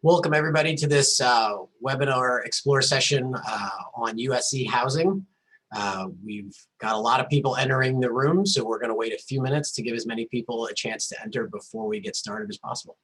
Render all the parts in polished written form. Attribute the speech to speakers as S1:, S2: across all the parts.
S1: Welcome everybody to this webinar Explore session on USC housing. We've got a lot of people entering the room, so we're going to wait a few minutes to give as many people a chance to enter before we get started as possible.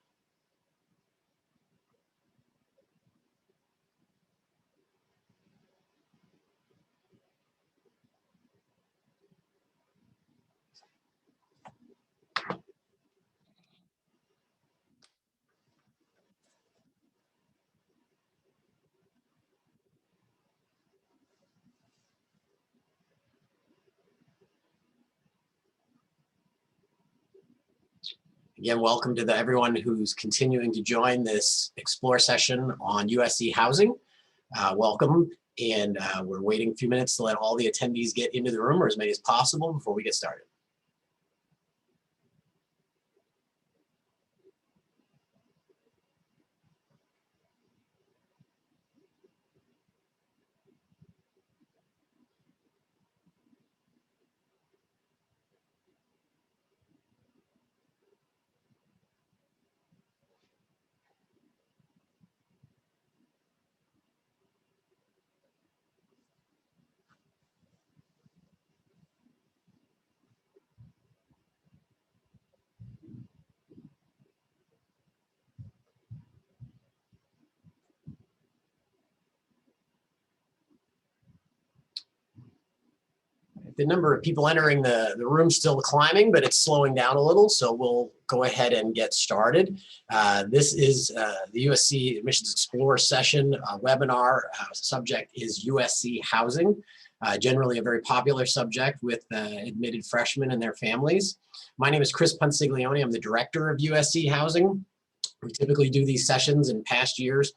S1: Again, welcome to everyone who's continuing to join this Explore session on USC housing. Welcome, and we're waiting a few minutes to let all the attendees get into the room, or as many as possible, before we get started. The number of people entering the room still climbing, but it's slowing down a little, so we'll go ahead and get started. This is the USC Admissions Explorer session webinar. Subject is USC housing, generally a very popular subject with admitted freshmen and their families. My name is Chris Ponsiglione. I'm the director of USC housing. We typically do these sessions in past years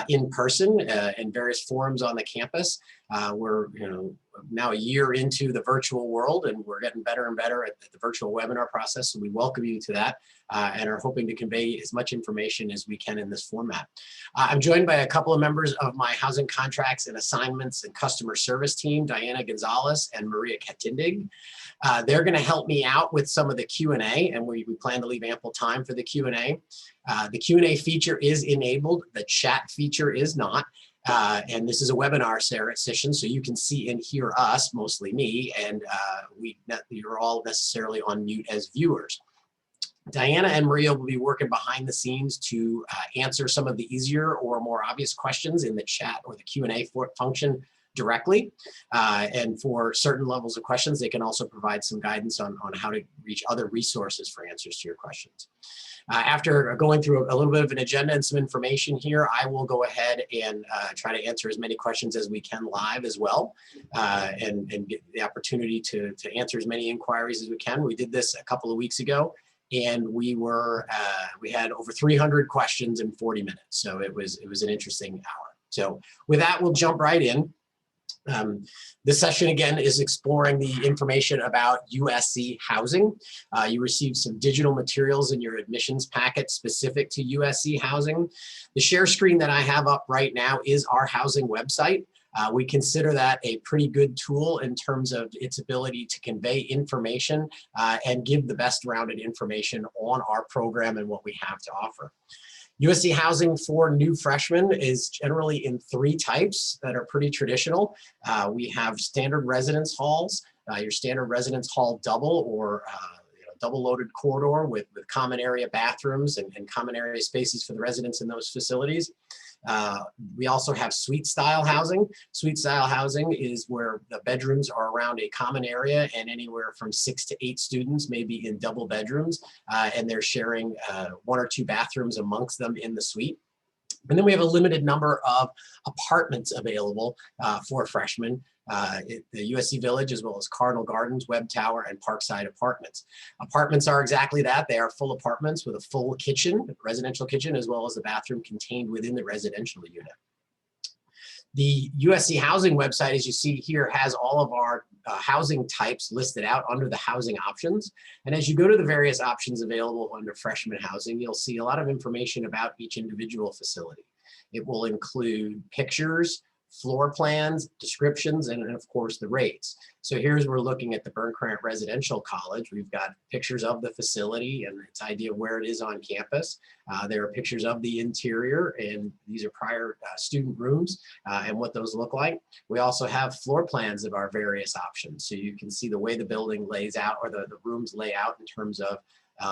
S1: in person in various forums on the campus. We're now a year into the virtual world, and we're getting better and better at the virtual webinar process, so we welcome you to that and are hoping to convey as much information as we can in this format. I'm joined by a couple of members of my housing contracts and assignments and customer service team, Diana Gonzalez and Maria Katindig. They're going to help me out with some of the Q&A, and we plan to leave ample time for the Q&A. The Q&A feature is enabled. The chat feature is not. And this is a webinar session, so you can see and hear us, mostly me, and you're all necessarily on mute as viewers. Diana and Maria will be working behind the scenes to answer some of the easier or more obvious questions in the chat or the Q&A function directly. And for certain levels of questions, they can also provide some guidance on how to reach other resources for answers to your questions. After going through a little bit of an agenda and some information here, I will go ahead and try to answer as many questions as we can live as well, and get the opportunity to answer as many inquiries as we can. We did this a couple of weeks ago, and we had over 300 questions in 40 minutes. So it was an interesting hour. So with that, we'll jump right in. This session again is exploring the information about USC housing. You received some digital materials in your admissions packet specific to USC housing. The share screen that I have up right now is our housing website. We consider that a pretty good tool in terms of its ability to convey information and give the best rounded information on our program and what we have to offer. USC housing for new freshmen is generally in 3 types that are pretty traditional. We have standard residence halls, your standard residence hall double or double loaded corridor with common area bathrooms and common area spaces for the residents in those facilities. We also have suite style housing. Suite style housing is where the bedrooms are around a common area and anywhere from 6 to 8 students may be in double bedrooms, and they're sharing 1 or 2 bathrooms amongst them in the suite. And then we have a limited number of apartments available for freshmen. The USC Village, as well as Cardinal Gardens, Webb Tower, and Parkside Apartments. Apartments are exactly that. They are full apartments with a full kitchen, residential kitchen, as well as the bathroom contained within the residential unit. The USC housing website, as you see here, has all of our housing types listed out under the housing options. And as you go to the various options available under freshman housing, you'll see a lot of information about each individual facility. It will include pictures, floor plans, descriptions, and of course the rates. So here's we're looking at the Burncrant Residential College. We've got pictures of the facility and its idea of where it is on campus. There are pictures of the interior, and these are prior student rooms and what those look like. We also have floor plans of our various options. So you can see the way the building lays out, or the rooms lay out in terms of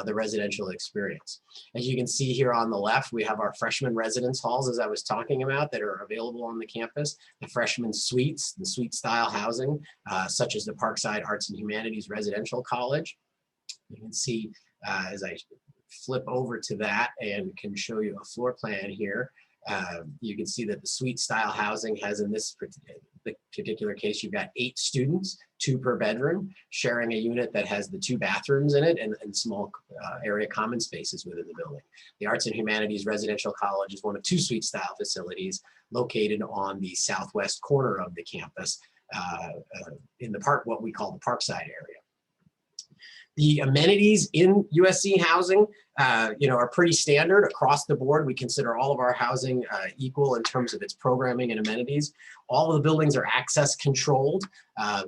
S1: the residential experience. As you can see here on the left, we have our freshman residence halls, as I was talking about, that are available on the campus, the freshman suites, the suite style housing, such as the Parkside Arts and Humanities Residential College. You can see as I flip over to that and can show you a floor plan here, you can see that the suite style housing has, in this particular case, you've got 8 students, 2 per bedroom, sharing a unit that has the 2 bathrooms in it and small area common spaces within the building. The Arts and Humanities Residential College is one of 2 suite style facilities located on the southwest corner of the campus in the park, what we call the Parkside area. The amenities in USC housing, are pretty standard across the board. We consider all of our housing equal in terms of its programming and amenities. All of the buildings are access controlled,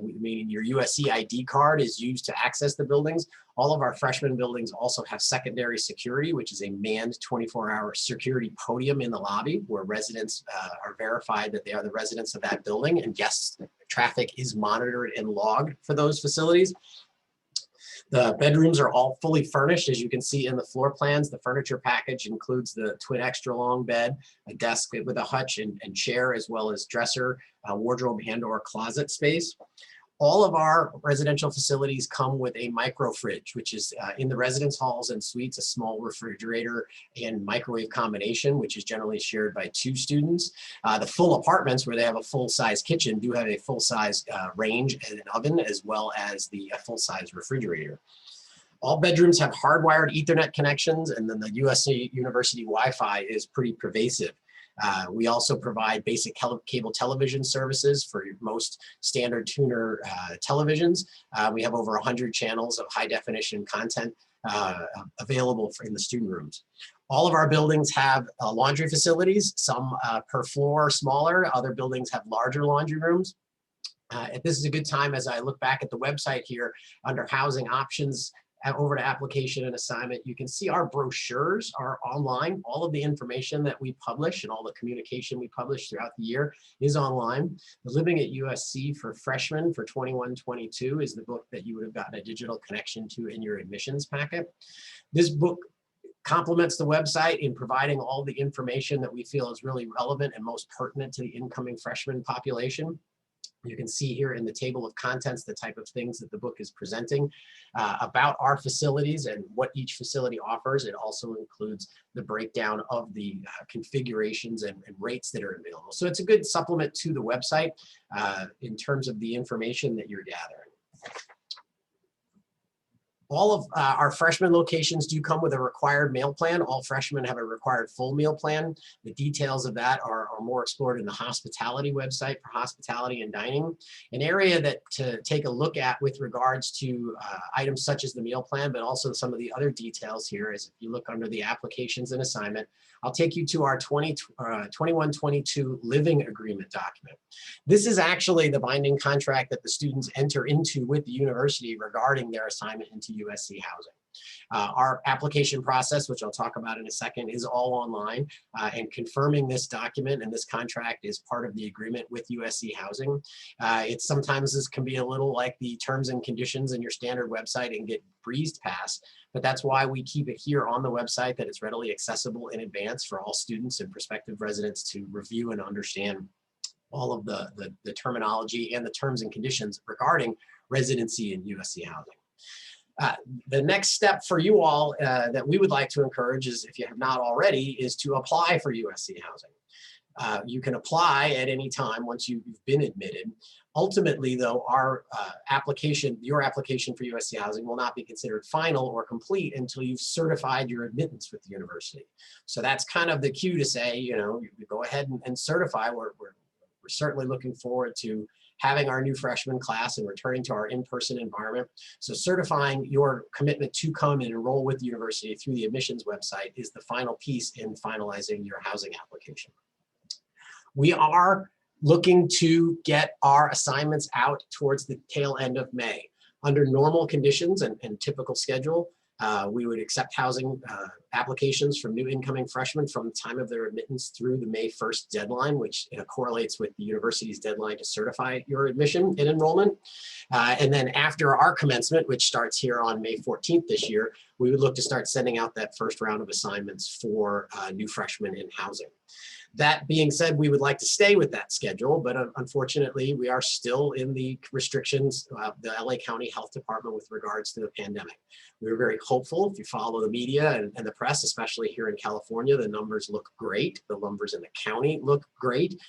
S1: meaning your USC ID card is used to access the buildings. All of our freshman buildings also have secondary security, which is a manned 24-hour security podium in the lobby where residents are verified that they are the residents of that building, and guest traffic is monitored and logged for those facilities. The bedrooms are all fully furnished, as you can see in the floor plans. The furniture package includes the twin extra long bed, a desk with a hutch and chair, as well as dresser, wardrobe, and/or closet space. All of our residential facilities come with a micro fridge, which is in the residence halls and suites, a small refrigerator and microwave combination, which is generally shared by 2 students. The full apartments, where they have a full-size kitchen, do have a full-size range and an oven, as well as the full-size refrigerator. All bedrooms have hardwired Ethernet connections, and then the USC University Wi-Fi is pretty pervasive. We also provide basic cable television services for most standard tuner televisions. We have over 100 channels of high definition content available in the student rooms. All of our buildings have laundry facilities, some per floor smaller, other buildings have larger laundry rooms. This is a good time, as I look back at the website here under housing options, over to application and assignment, you can see our brochures are online. All of the information that we publish and all the communication we publish throughout the year is online. The Living at USC for Freshmen for 21-22 is the book that you would have gotten a digital connection to in your admissions packet. This book complements the website in providing all the information that we feel is really relevant and most pertinent to the incoming freshman population. You can see here in the table of contents the type of things that the book is presenting about our facilities and what each facility offers. It also includes the breakdown of the configurations and rates that are available. So it's a good supplement to the website in terms of the information that you're gathering. All of our freshman locations do come with a required meal plan. All freshmen have a required full meal plan. The details of that are more explored in the hospitality website for hospitality and dining. An area that to take a look at with regards to items such as the meal plan, but also some of the other details here is if you look under the applications and assignment, I'll take you to our 21-22 living agreement document. This is actually the binding contract that the students enter into with the university regarding their assignment into USC housing. Our application process, which I'll talk about in a second, is all online, and confirming this document and this contract is part of the agreement with USC housing. It sometimes this can be a little like the terms and conditions in your standard website and get breezed past, but that's why we keep it here on the website, that it's readily accessible in advance for all students and prospective residents to review and understand all of the terminology and the terms and conditions regarding residency in USC housing. The next step for you all that we would like to encourage is, if you have not already, is to apply for USC housing. You can apply at any time once you've been admitted. Ultimately, though, our your application for USC housing will not be considered final or complete until you've certified your admittance with the university. So that's kind of the cue to say, you go ahead and certify. We're certainly looking forward to having our new freshman class and returning to our in-person environment. So certifying your commitment to come and enroll with the university through the admissions website is the final piece in finalizing your housing application. We are looking to get our assignments out towards the tail end of May. Under normal conditions and typical schedule, we would accept housing applications from new incoming freshmen from the time of their admittance through the May 1st deadline, which correlates with the university's deadline to certify your admission and enrollment. And then after our commencement, which starts here on May 14th this year, we would look to start sending out that first round of assignments for new freshmen in housing. That being said, we would like to stay with that schedule, but unfortunately, we are still in the restrictions of the LA County Health Department with regards to the pandemic. We were very hopeful. If you follow the media and the press, especially here in California, the numbers look great. The numbers in the county look great.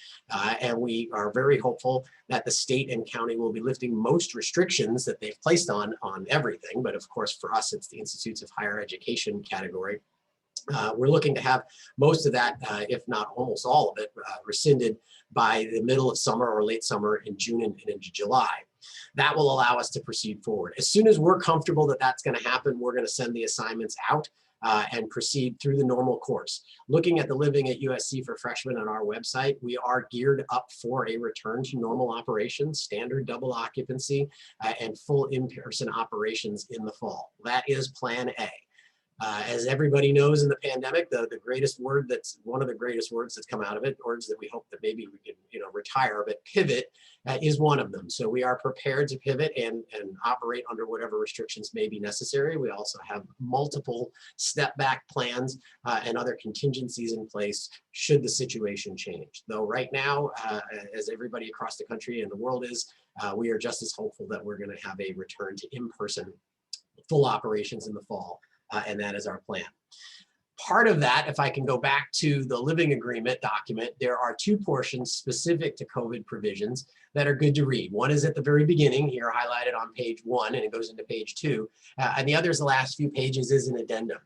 S1: And we are very hopeful that the state and county will be lifting most restrictions that they've placed on everything. But of course, for us, it's the Institutes of Higher Education category. We're looking to have most of that, if not almost all of it, rescinded by the middle of summer or late summer in June and into July. That will allow us to proceed forward. As soon as we're comfortable that that's going to happen, we're going to send the assignments out and proceed through the normal course. Looking at the Living at USC for Freshmen on our website, we are geared up for a return to normal operations, standard double occupancy, and full in-person operations in the fall. That is Plan A. As everybody knows in the pandemic, the greatest word that's one of the greatest words that's come out of it, words that we hope that maybe we can retire, but pivot is one of them. So we are prepared to pivot and operate under whatever restrictions may be necessary. We also have multiple step back plans and other contingencies in place should the situation change. Though right now, as everybody across the country and the world is, we are just as hopeful that we're going to have a return to in-person full operations in the fall. And that is our plan. Part of that, if I can go back to the living agreement document, there are two portions specific to COVID provisions that are good to read. One is at the very beginning here, highlighted on page 1, and it goes into page 2. And the other is the last few pages is an addendum.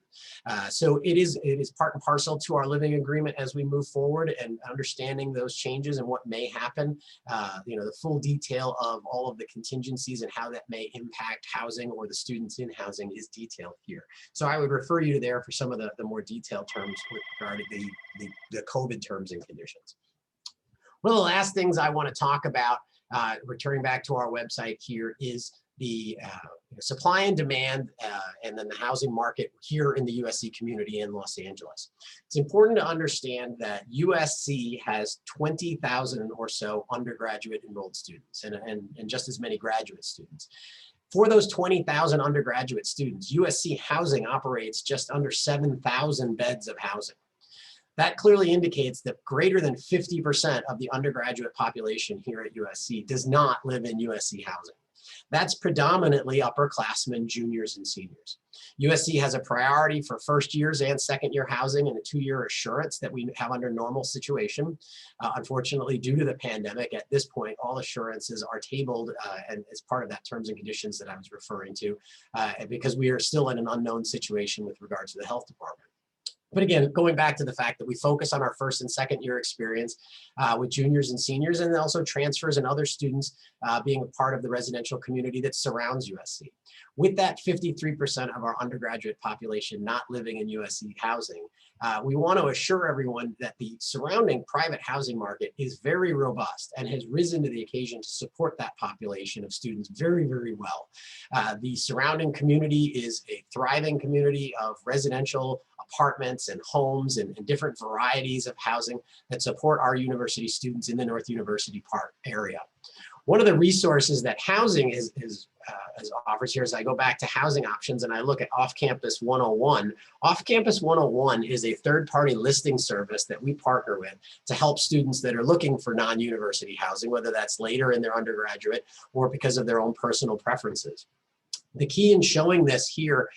S1: So it is part and parcel to our living agreement as we move forward and understanding those changes and what may happen. The full detail of all of the contingencies and how that may impact housing or the students in housing is detailed here. So I would refer you to there for some of the more detailed terms with regard to the COVID terms and conditions. One of the last things I want to talk about, returning back to our website here, is the supply and demand and then the housing market here in the USC community in Los Angeles. It's important to understand that USC has 20,000 or so undergraduate enrolled students and just as many graduate students. For those 20,000 undergraduate students, USC Housing operates just under 7,000 beds of housing. That clearly indicates that greater than 50% of the undergraduate population here at USC does not live in USC housing. That's predominantly upperclassmen, juniors, and seniors. USC has a priority for first years and second year housing and a 2-year assurance that we have under normal situation. Unfortunately, due to the pandemic, at this point, all assurances are tabled and as part of that terms and conditions that I was referring to, because we are still in an unknown situation with regards to the health department. But again, going back to the fact that we focus on our first and second year experience with juniors and seniors, and also transfers and other students being a part of the residential community that surrounds USC. With that 53% of our undergraduate population not living in USC housing, we want to assure everyone that the surrounding private housing market is very robust and has risen to the occasion to support that population of students very, very well. The surrounding community is a thriving community of residential apartments and homes and different varieties of housing that support our university students in the North University Park area. One of the resources that housing offers here, as I go back to housing options and I look at Off-Campus 101, Off-Campus 101 is a third-party listing service that we partner with to help students that are looking for non-university housing, whether that's later in their undergraduate or because of their own personal preferences. The key in showing this here,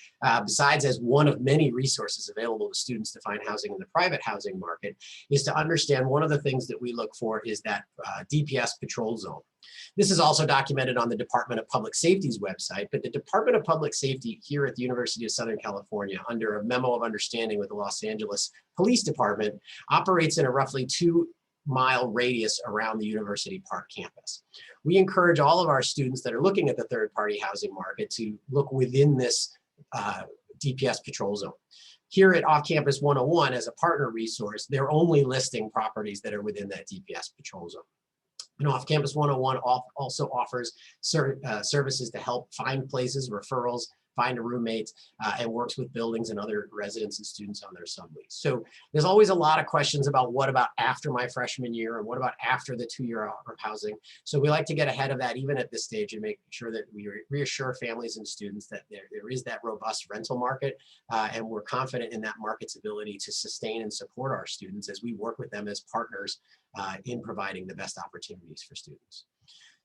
S1: besides as one of many resources available to students to find housing in the private housing market, is to understand one of the things that we look for is that DPS patrol zone. This is also documented on the Department of Public Safety's website, but the Department of Public Safety here at the University of Southern California, under a memo of understanding with the Los Angeles Police Department, operates in a roughly 2-mile radius around the University Park campus. We encourage all of our students that are looking at the third-party housing market to look within this DPS patrol zone. Here at Off-Campus 101, as a partner resource, they're only listing properties that are within that DPS patrol zone. And Off-Campus 101 also offers services to help find places, referrals, find a roommate, and works with buildings and other residents and students on their sublease. So there's always a lot of questions about what about after my freshman year and what about after the 2-year offer of housing. So we like to get ahead of that even at this stage and make sure that we reassure families and students that there is that robust rental market, and we're confident in that market's ability to sustain and support our students as we work with them as partners in providing the best opportunities for students.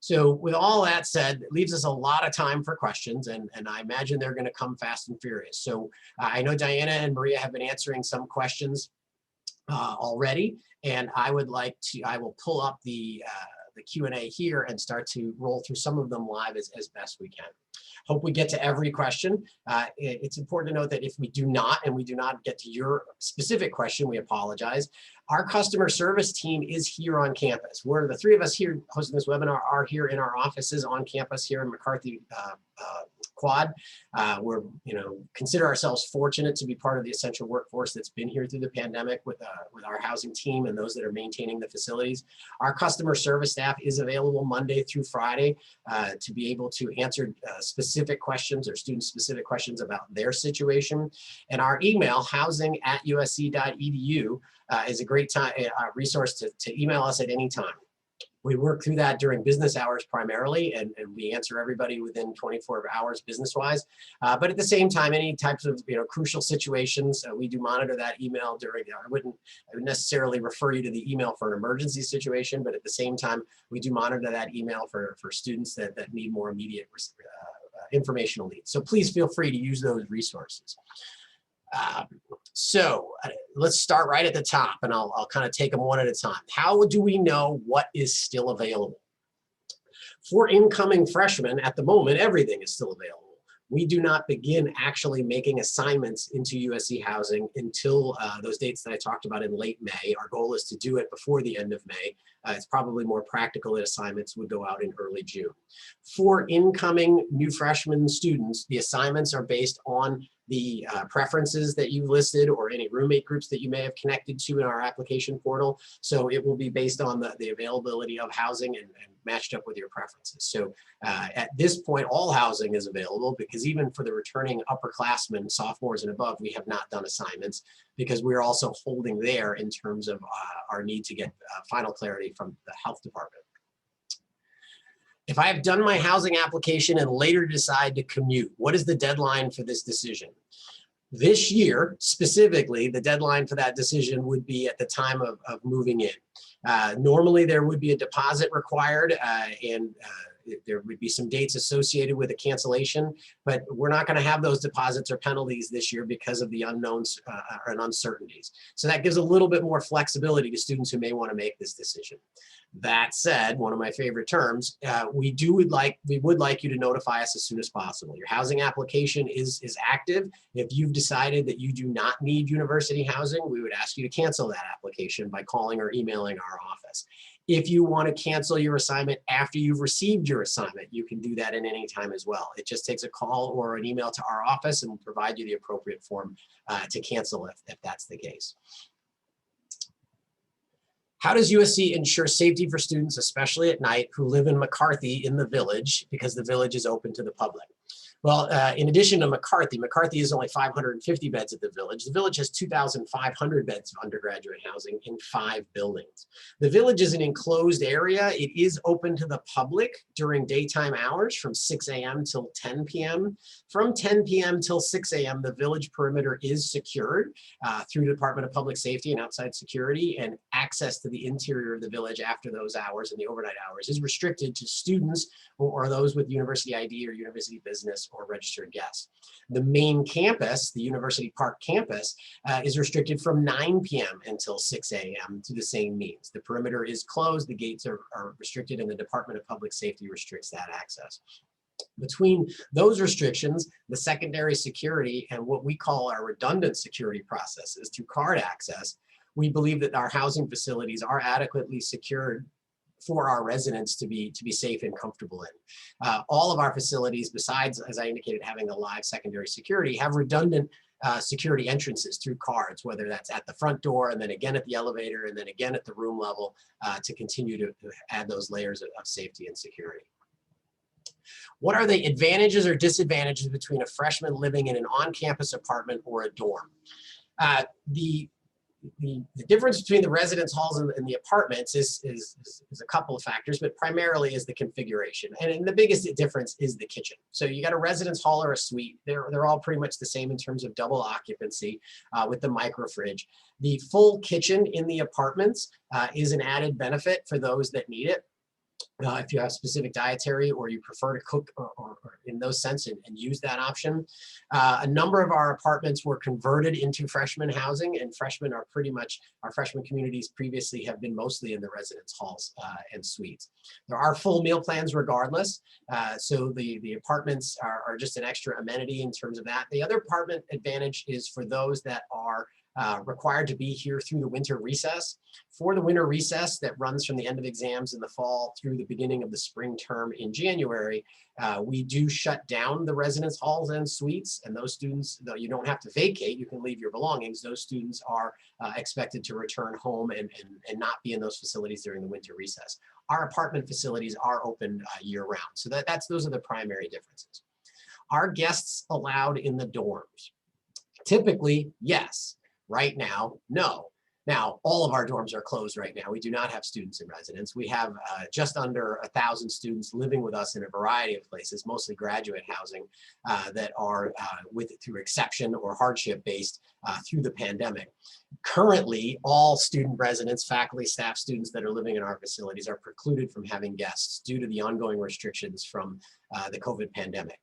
S1: So with all that said, it leaves us a lot of time for questions, and I imagine they're going to come fast and furious. So I know Diana and Maria have been answering some questions already, and I will pull up the Q&A here and start to roll through some of them live as best we can. Hope we get to every question. It's important to note that if we do not get to your specific question, we apologize. Our customer service team is here on campus. The 3 of us here hosting this webinar are here in our offices on campus here in McCarthy Quad. We're, consider ourselves fortunate to be part of the essential workforce that's been here through the pandemic with our housing team and those that are maintaining the facilities. Our customer service staff is available Monday through Friday to be able to answer specific questions or student-specific questions about their situation. And our email, housing@usc.edu, is a great resource to email us at any time. We work through that during business hours primarily, and we answer everybody within 24 hours business-wise. But at the same time, any types of crucial situations, we do monitor that email during. I would necessarily refer you to the email for an emergency situation, but at the same time, we do monitor that email for students that need more immediate informational needs. So please feel free to use those resources. So let's start right at the top, and I'll kind of take them one at a time. How do we know what is still available? For incoming freshmen, at the moment, everything is still available. We do not begin actually making assignments into USC housing until those dates that I talked about in late May. Our goal is to do it before the end of May. It's probably more practical that assignments would go out in early June. For incoming new freshman students, the assignments are based on the preferences that you've listed or any roommate groups that you may have connected to in our application portal. So it will be based on the availability of housing and matched up with your preferences. So at this point, all housing is available because even for the returning upperclassmen, sophomores and above, we have not done assignments because we're also holding there in terms of our need to get final clarity from the health department. If I have done my housing application and later decide to commute, what is the deadline for this decision? This year, specifically, the deadline for that decision would be at the time of moving in. Normally, there would be a deposit required and there would be some dates associated with a cancellation, but we're not going to have those deposits or penalties this year because of the unknowns and uncertainties. So that gives a little bit more flexibility to students who may want to make this decision. That said, one of my favorite terms, we would like you to notify us as soon as possible. Your housing application is active. If you've decided that you do not need university housing, we would ask you to cancel that application by calling or emailing our office. If you want to cancel your assignment after you've received your assignment, you can do that at any time as well. It just takes a call or an email to our office and we'll provide you the appropriate form to cancel if that's the case. How does USC ensure safety for students, especially at night, who live in McCarthy in the Village because the Village is open to the public? Well, in addition to McCarthy is only 550 beds at the Village. The Village has 2,500 beds of undergraduate housing in 5 buildings. The Village is an enclosed area. It is open to the public during daytime hours from 6 a.m. till 10 p.m. From 10 p.m. till 6 a.m., the Village perimeter is secured through the Department of Public Safety and outside security, and access to the interior of the Village after those hours and the overnight hours is restricted to students or those with university ID or university business or registered guests. The main campus, the University Park campus, is restricted from 9 p.m. until 6 a.m. to the same means. The perimeter is closed, the gates are restricted, and the Department of Public Safety restricts that access. Between those restrictions, the secondary security and what we call our redundant security processes through card access, we believe that our housing facilities are adequately secured for our residents to be safe and comfortable in. All of our facilities, besides, as I indicated, having the live secondary security, have redundant security entrances through cards, whether that's at the front door and then again at the elevator and then again at the room level to continue to add those layers of safety and security. What are the advantages or disadvantages between a freshman living in an on-campus apartment or a dorm? The difference between the residence halls and the apartments is a couple of factors, but primarily is the configuration. And the biggest difference is the kitchen. So you got a residence hall or a suite. They're all pretty much the same in terms of double occupancy with the micro fridge. The full kitchen in the apartments is an added benefit for those that need it. If you have specific dietary or you prefer to cook or in those sense and use that option. A number of our apartments were converted into freshman housing, and freshmen are pretty much, our freshman communities previously have been mostly in the residence halls and suites. There are full meal plans regardless, so the apartments are just an extra amenity in terms of that. The other apartment advantage is for those that are required to be here through the winter recess. For the winter recess that runs from the end of exams in the fall through the beginning of the spring term in January, we do shut down the residence halls and suites, and those students, though you don't have to vacate, you can leave your belongings, those students are expected to return home and not be in those facilities during the winter recess. Our apartment facilities are open year round, so those are the primary differences. Are guests allowed in the dorms? Typically, yes. Right now, no. Now, all of our dorms are closed right now. We do not have students in residence. We have just under 1,000 students living with us in a variety of places, mostly graduate housing that are through exception or hardship based through the pandemic. Currently, all student residents, faculty, staff, students that are living in our facilities are precluded from having guests due to the ongoing restrictions from the COVID pandemic.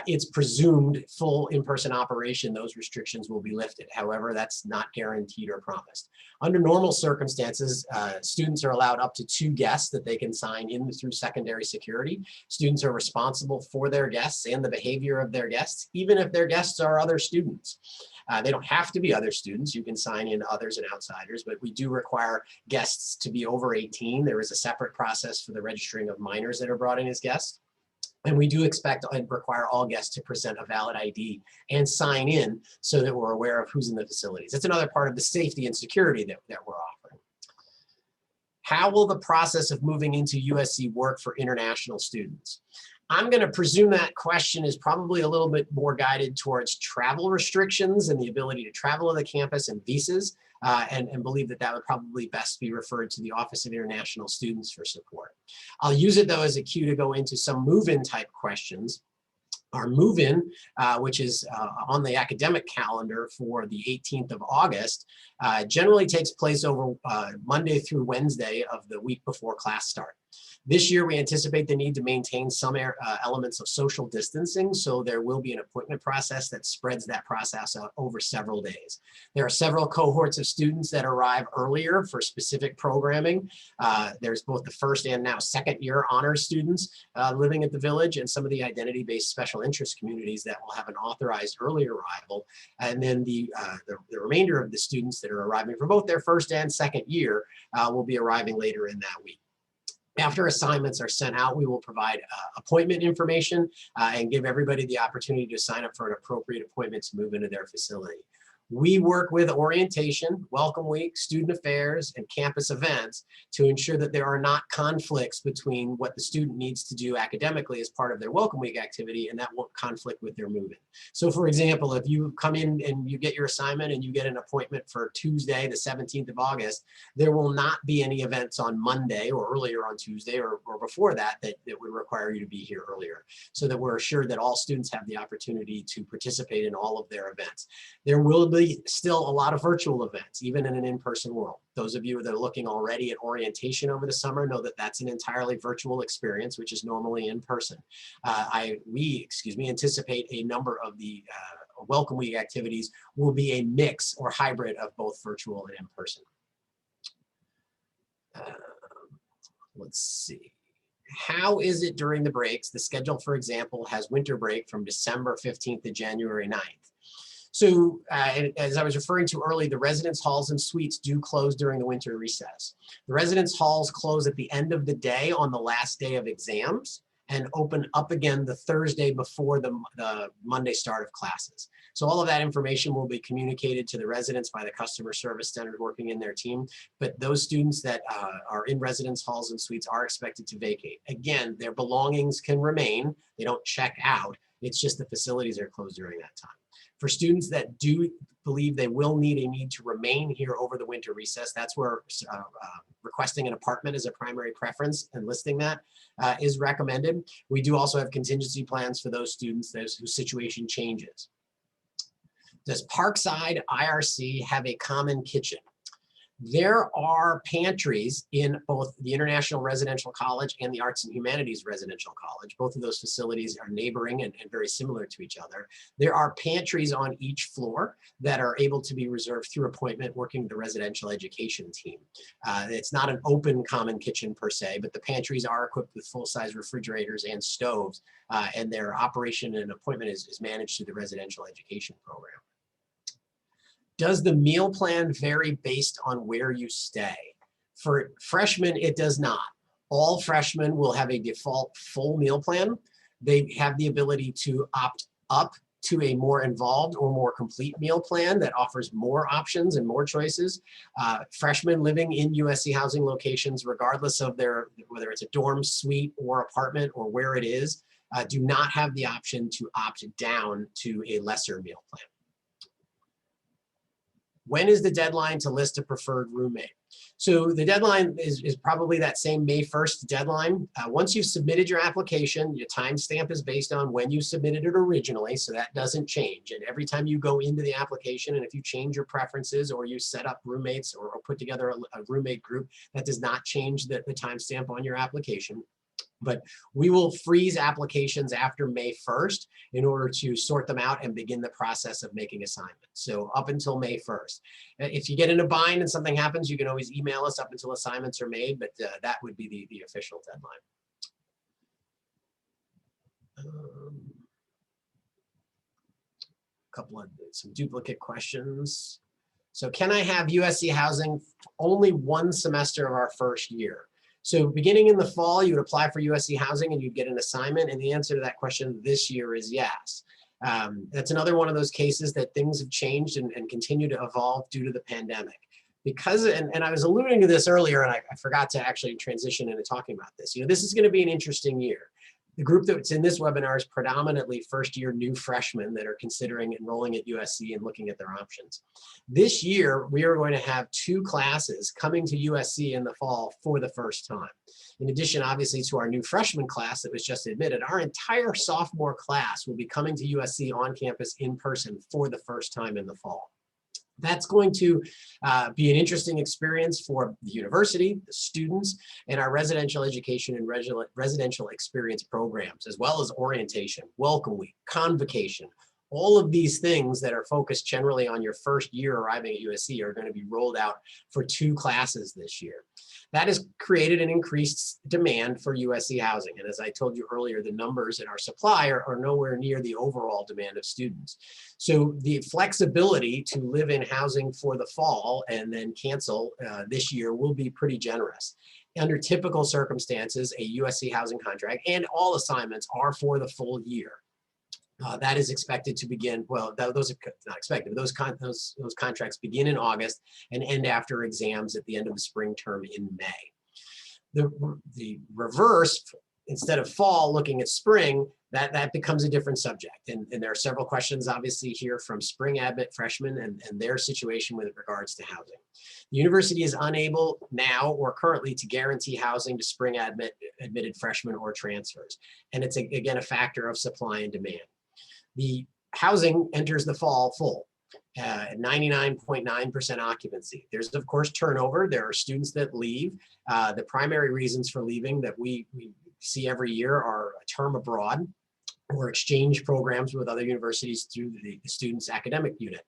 S1: It's presumed full in-person operation, those restrictions will be lifted. However, that's not guaranteed or promised. Under normal circumstances, students are allowed up to 2 guests that they can sign in through secondary security. Students are responsible for their guests and the behavior of their guests, even if their guests are other students. They don't have to be other students. You can sign in others and outsiders, but we do require guests to be over 18. There is a separate process for the registering of minors that are brought in as guests. And we do expect and require all guests to present a valid ID and sign in so that we're aware of who's in the facilities. It's another part of the safety and security that we're offering. How will the process of moving into USC work for international students? I'm going to presume that question is probably a little bit more guided towards travel restrictions and the ability to travel to the campus and visas, and believe that would probably best be referred to the Office of International Students for support. I'll use it though as a cue to go into some move-in type questions. Our move-in, which is on the academic calendar for the 18th of August, generally takes place over Monday through Wednesday of the week before class start. This year, we anticipate the need to maintain some elements of social distancing, so there will be an appointment process that spreads that process out over several days. There are several cohorts of students that arrive earlier for specific programming. There's both the first and now second year honors students living at the Village, and some of the identity-based special interest communities that will have an authorized early arrival. And then the remainder of the students that are arriving for both their first and second year will be arriving later in that week. After assignments are sent out, we will provide appointment information and give everybody the opportunity to sign up for an appropriate appointment to move into their facility. We work with orientation, welcome week, student affairs, and campus events to ensure that there are not conflicts between what the student needs to do academically as part of their welcome week activity, and that won't conflict with their move-in. So for example, if you come in and you get your assignment and you get an appointment for Tuesday, the 17th of August, there will not be any events on Monday or earlier on Tuesday or before that would require you to be here earlier, so that we're assured that all students have the opportunity to participate in all of their events. There will be still a lot of virtual events, even in an in-person world. Those of you that are looking already at orientation over the summer know that that's an entirely virtual experience, which is normally in person. We anticipate a number of the welcome week activities will be a mix or hybrid of both virtual and in person. Let's see. How is it during the breaks? The schedule, for example, has winter break from December 15th to January 9th. So as I was referring to earlier, the residence halls and suites do close during the winter recess. The residence halls close at the end of the day on the last day of exams. and open up again the Thursday before the Monday start of classes. So all of that information will be communicated to the residents by the customer service center working in their team. But those students that are in residence halls and suites are expected to vacate. Again, their belongings can remain. They don't check out. It's just the facilities are closed during that time. For students that do believe they will need to remain here over the winter recess, that's where requesting an apartment as a primary preference and listing that is recommended. We do also have contingency plans for those students whose situation changes. Does Parkside IRC have a common kitchen? There are pantries in both the International Residential College and the Arts and Humanities Residential College. Both of those facilities are neighboring and very similar to each other. There are pantries on each floor that are able to be reserved through appointment working with the residential education team. It's not an open common kitchen per se, but the pantries are equipped with full-size refrigerators and stoves, and their operation and appointment is managed through the residential education program. Does the meal plan vary based on where you stay? For freshmen, it does not. All freshmen will have a default full meal plan. They have the ability to opt up to a more involved or more complete meal plan that offers more options and more choices. Freshmen living in USC housing locations, regardless of whether it's a dorm, suite, or apartment, or where it is, do not have the option to opt down to a lesser meal plan. When is the deadline to list a preferred roommate? So the deadline is probably that same May 1st deadline. Once you've submitted your application, your timestamp is based on when you submitted it originally, so that doesn't change. And every time you go into the application, and if you change your preferences or you set up roommates or put together a roommate group, that does not change the timestamp on your application. But we will freeze applications after May 1st in order to sort them out and begin the process of making assignments. So up until May 1st. If you get in a bind and something happens, you can always email us up until assignments are made, but that would be the official deadline. Some duplicate questions. So can I have USC housing only one semester of our first year? So beginning in the fall, you would apply for USC housing and you'd get an assignment. And the answer to that question this year is yes. That's another one of those cases that things have changed and continue to evolve due to the pandemic. Because, and I was alluding to this earlier, and I forgot to actually transition into talking about this. This is going to be an interesting year. The group that's in this webinar is predominantly first-year new freshmen that are considering enrolling at USC and looking at their options. This year, we are going to have 2 classes coming to USC in the fall for the first time. In addition, obviously, to our new freshman class that was just admitted, our entire sophomore class will be coming to USC on campus in person for the first time in the fall. That's going to be an interesting experience for the university, the students, and our residential education and residential experience programs, as well as orientation, welcome week, convocation. All of these things that are focused generally on your first year arriving at USC are going to be rolled out for 2 classes this year. That has created an increased demand for USC housing. And as I told you earlier, the numbers in our supply are nowhere near the overall demand of students. So the flexibility to live in housing for the fall and then cancel this year will be pretty generous. Under typical circumstances, a USC housing contract and all assignments are for the full year. That is expected to begin, well, those are not expected, but those contracts begin in August and end after exams at the end of the spring term in May. The reverse, instead of fall looking at spring, that becomes a different subject. And there are several questions obviously here from spring admit freshmen and their situation with regards to housing. The university is unable now or currently to guarantee housing to spring admitted freshmen or transfers. And it's again a factor of supply and demand. The housing enters the fall full, 99.9% occupancy. There's of course turnover. There are students that leave. The primary reasons for leaving that we see every year are a term abroad or exchange programs with other universities through the student's academic unit.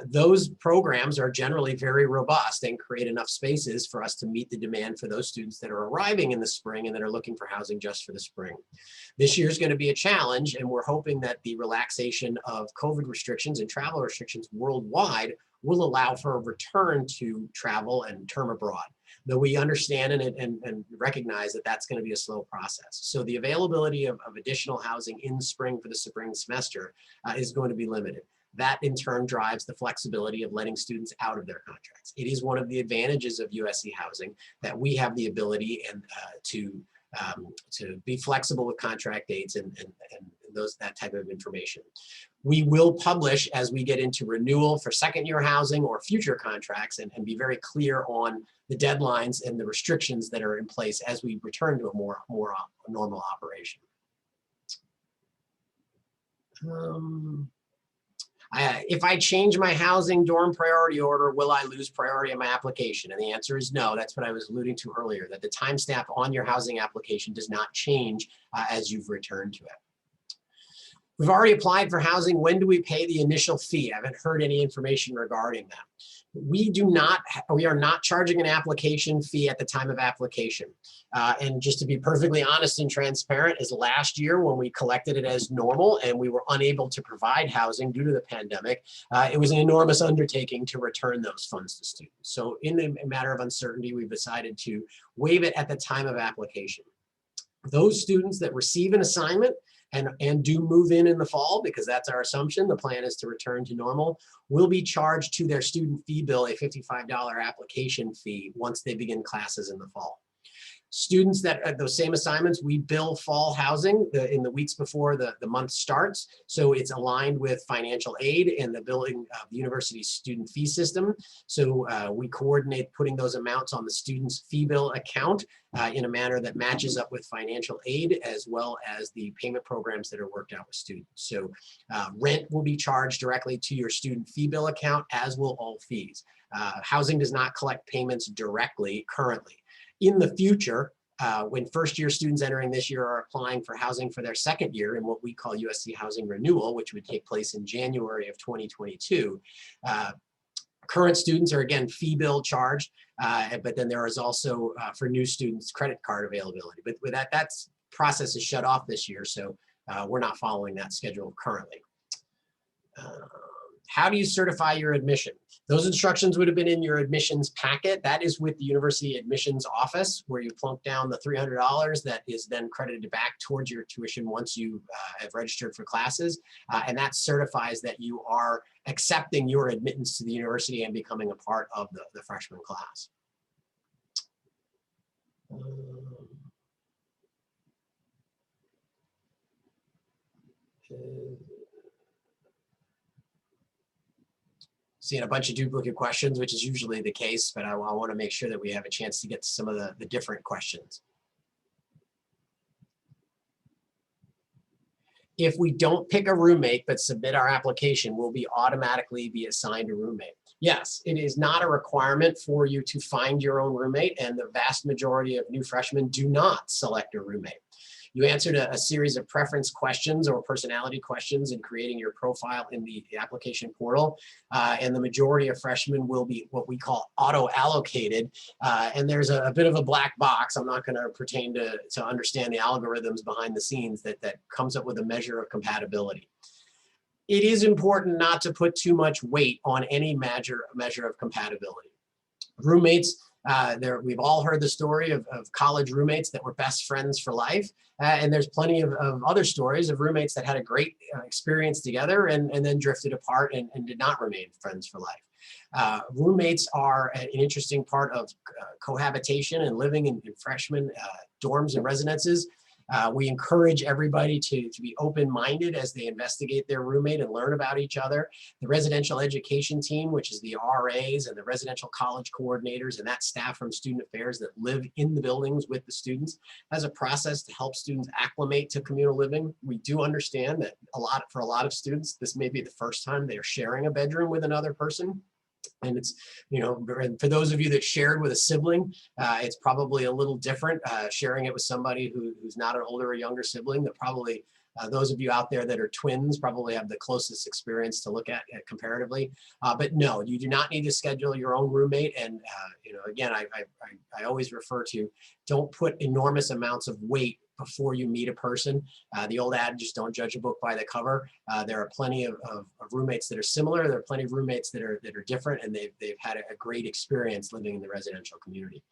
S1: Those programs are generally very robust and create enough spaces for us to meet the demand for those students that are arriving in the spring and that are looking for housing just for the spring. This year is going to be a challenge, and we're hoping that the relaxation of COVID restrictions and travel restrictions worldwide will allow for a return to travel and term abroad, though we understand and recognize that that's going to be a slow process. So the availability of additional housing in spring for the spring semester is going to be limited. That in turn drives the flexibility of letting students out of their contracts. It is one of the advantages of USC housing that we have the ability to be flexible with contract dates and that type of information. We will publish as we get into renewal for second year housing or future contracts and be very clear on the deadlines and the restrictions that are in place as we return to a more normal operation. If I change my housing dorm priority order, will I lose priority on my application? And the answer is no. That's what I was alluding to earlier, that the timestamp on your housing application does not change as you've returned to it. We've already applied for housing. When do we pay the initial fee? I haven't heard any information regarding that. We are not charging an application fee at the time of application. And just to be perfectly honest and transparent, is last year when we collected it as normal and we were unable to provide housing due to the pandemic, it was an enormous undertaking to return those funds to students. So in a matter of uncertainty, we've decided to waive it at the time of application. Those students that receive an assignment and do move in the fall, because that's our assumption, the plan is to return to normal, will be charged to their student fee bill a $55 application fee once they begin classes in the fall. Students that those same assignments, we bill fall housing in the weeks before the month starts. So it's aligned with financial aid and the billing of the university's student fee system. So we coordinate putting those amounts on the student's fee bill account in a manner that matches up with financial aid as well as the payment programs that are worked out with students. So rent will be charged directly to your student fee bill account, as will all fees. Housing does not collect payments directly currently. In the future, when first year students entering this year are applying for housing for their second year in what we call USC housing renewal, which would take place in January of 2022, current students are again fee bill charged, but then there is also for new students credit card availability. But with that process is shut off this year, so we're not following that schedule currently. How do you certify your admission? Those instructions would have been in your admissions packet. That is with the university admissions office, where you plunk down the $300 that is then credited back towards your tuition once you have registered for classes. And that certifies that you are accepting your admittance to the university and becoming a part of the freshman class. Seeing a bunch of duplicate questions, which is usually the case, but I want to make sure that we have a chance to get to some of the different questions. If we don't pick a roommate but submit our application, will we automatically be assigned a roommate? Yes, it is not a requirement for you to find your own roommate, and the vast majority of new freshmen do not select a roommate. You answered a series of preference questions or personality questions in creating your profile in the application portal. And the majority of freshmen will be what we call auto-allocated. And there's a bit of a black box. I'm not going to pretend to understand the algorithms behind the scenes that comes up with a measure of compatibility. It is important not to put too much weight on any measure of compatibility. Roommates, we've all heard the story of college roommates that were best friends for life. And there's plenty of other stories of roommates that had a great experience together and then drifted apart and did not remain friends for life. Roommates are an interesting part of cohabitation and living in freshman dorms and residences. We encourage everybody to be open-minded as they investigate their roommate and learn about each other. The residential education team, which is the RAs and the residential college coordinators and that staff from student affairs that live in the buildings with the students, has a process to help students acclimate to communal living. We do understand that for a lot of students, this may be the first time they're sharing a bedroom with another person. And it's, and for those of you that shared with a sibling, it's probably a little different sharing it with somebody who's not an older or younger sibling. That probably those of you out there that are twins probably have the closest experience to look at comparatively. But no, you do not need to schedule your own roommate. And again, I always refer to, don't put enormous amounts of weight before you meet a person. The old adage is don't judge a book by the cover. There are plenty of roommates that are similar. There are plenty of roommates that are different, and they've had a great experience living in the residential community.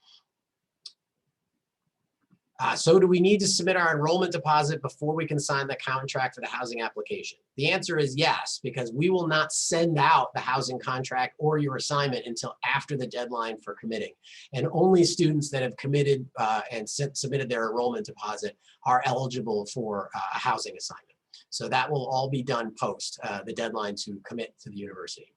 S1: So do we need to submit our enrollment deposit before we can sign the contract for the housing application? The answer is yes, because we will not send out the housing contract or your assignment until after the deadline for committing. And only students that have committed and submitted their enrollment deposit are eligible for a housing assignment. So that will all be done post the deadline to commit to the university.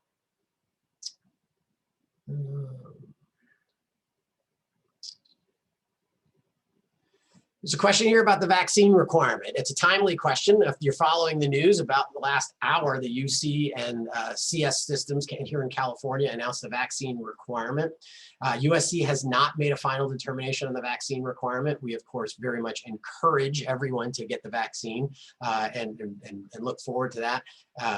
S1: There's a question here about the vaccine requirement. It's a timely question. If you're following the news about the last hour, the UC and CS systems here in California announced the vaccine requirement. USC has not made a final determination on the vaccine requirement. We, of course, very much encourage everyone to get the vaccine and look forward to that.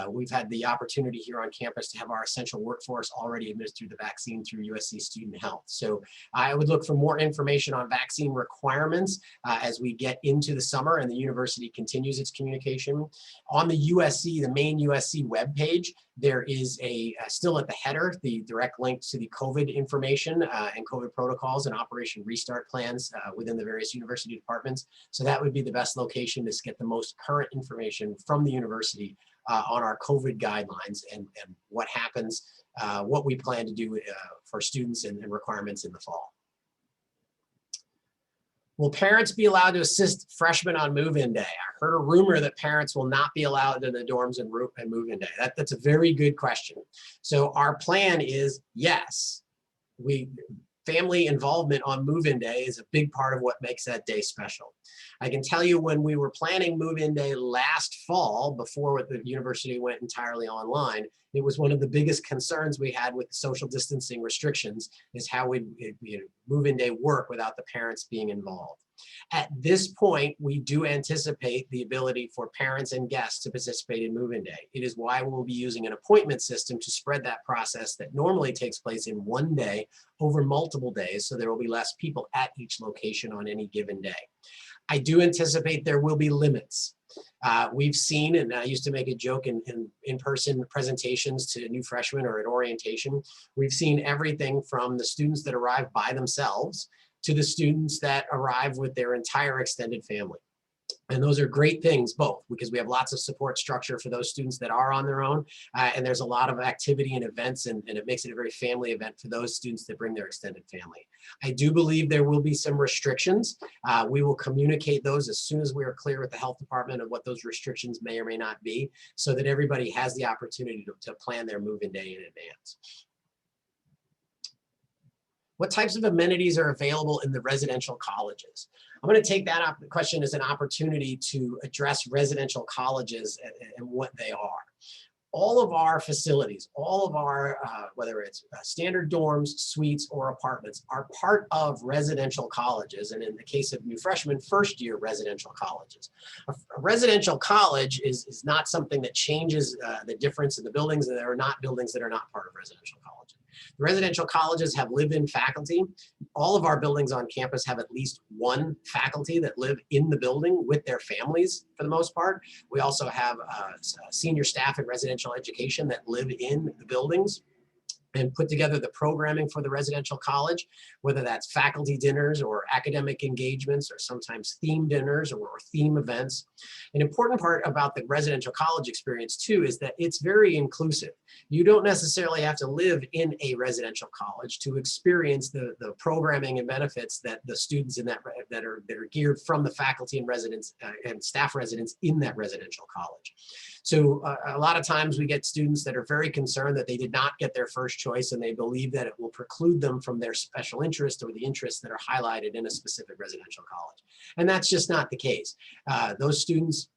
S1: We've had the opportunity here on campus to have our essential workforce already administer the vaccine through USC Student Health. So I would look for more information on vaccine requirements as we get into the summer and the university continues its communication. On the USC, the main USC webpage, there is still at the header, the direct link to the COVID information and COVID protocols and Operation Restart plans within the various university departments. So that would be the best location to get the most current information from the university on our COVID guidelines and what happens, what we plan to do for students and requirements in the fall. Will parents be allowed to assist freshmen on move-in day? I heard a rumor that parents will not be allowed in the dorms and move-in day. That's a very good question. So our plan is yes. Family involvement on move-in day is a big part of what makes that day special. I can tell you when we were planning move-in day last fall, before the university went entirely online, it was one of the biggest concerns we had with social distancing restrictions is how we move-in day work without the parents being involved. At this point, we do anticipate the ability for parents and guests to participate in move-in day. It is why we'll be using an appointment system to spread that process that normally takes place in one day over multiple days, so there will be less people at each location on any given day. I do anticipate there will be limits. We've seen, and I used to make a joke in-person presentations to new freshmen or at orientation, we've seen everything from the students that arrive by themselves to the students that arrive with their entire extended family. And those are great things, both, because we have lots of support structure for those students that are on their own, and there's a lot of activity and events, and it makes it a very family event for those students that bring their extended family. I do believe there will be some restrictions. We will communicate those as soon as we are clear with the health department of what those restrictions may or may not be, so that everybody has the opportunity to plan their move-in day in advance. What types of amenities are available in the residential colleges? I'm going to take that question as an opportunity to address residential colleges and what they are. All of our facilities, all of our, whether it's standard dorms, suites, or apartments, are part of residential colleges. And in the case of new freshmen, first-year residential colleges. A residential college is not something that changes the difference in the buildings, and there are not buildings that are not part of residential colleges. The residential colleges have live-in faculty. All of our buildings on campus have at least one faculty that live in the building with their families for the most part. We also have senior staff in residential education that live in the buildings and put together the programming for the residential college, whether that's faculty dinners or academic engagements or sometimes theme dinners or theme events. An important part about the residential college experience too is that it's very inclusive. You don't necessarily have to live in a residential college to experience the programming and benefits that the students in that are geared from the faculty and residents and staff residents in that residential college. So a lot of times we get students that are very concerned that they did not get their first choice and they believe that it will preclude them from their special interest or the interests that are highlighted in a specific residential college. And that's just not the case. Those students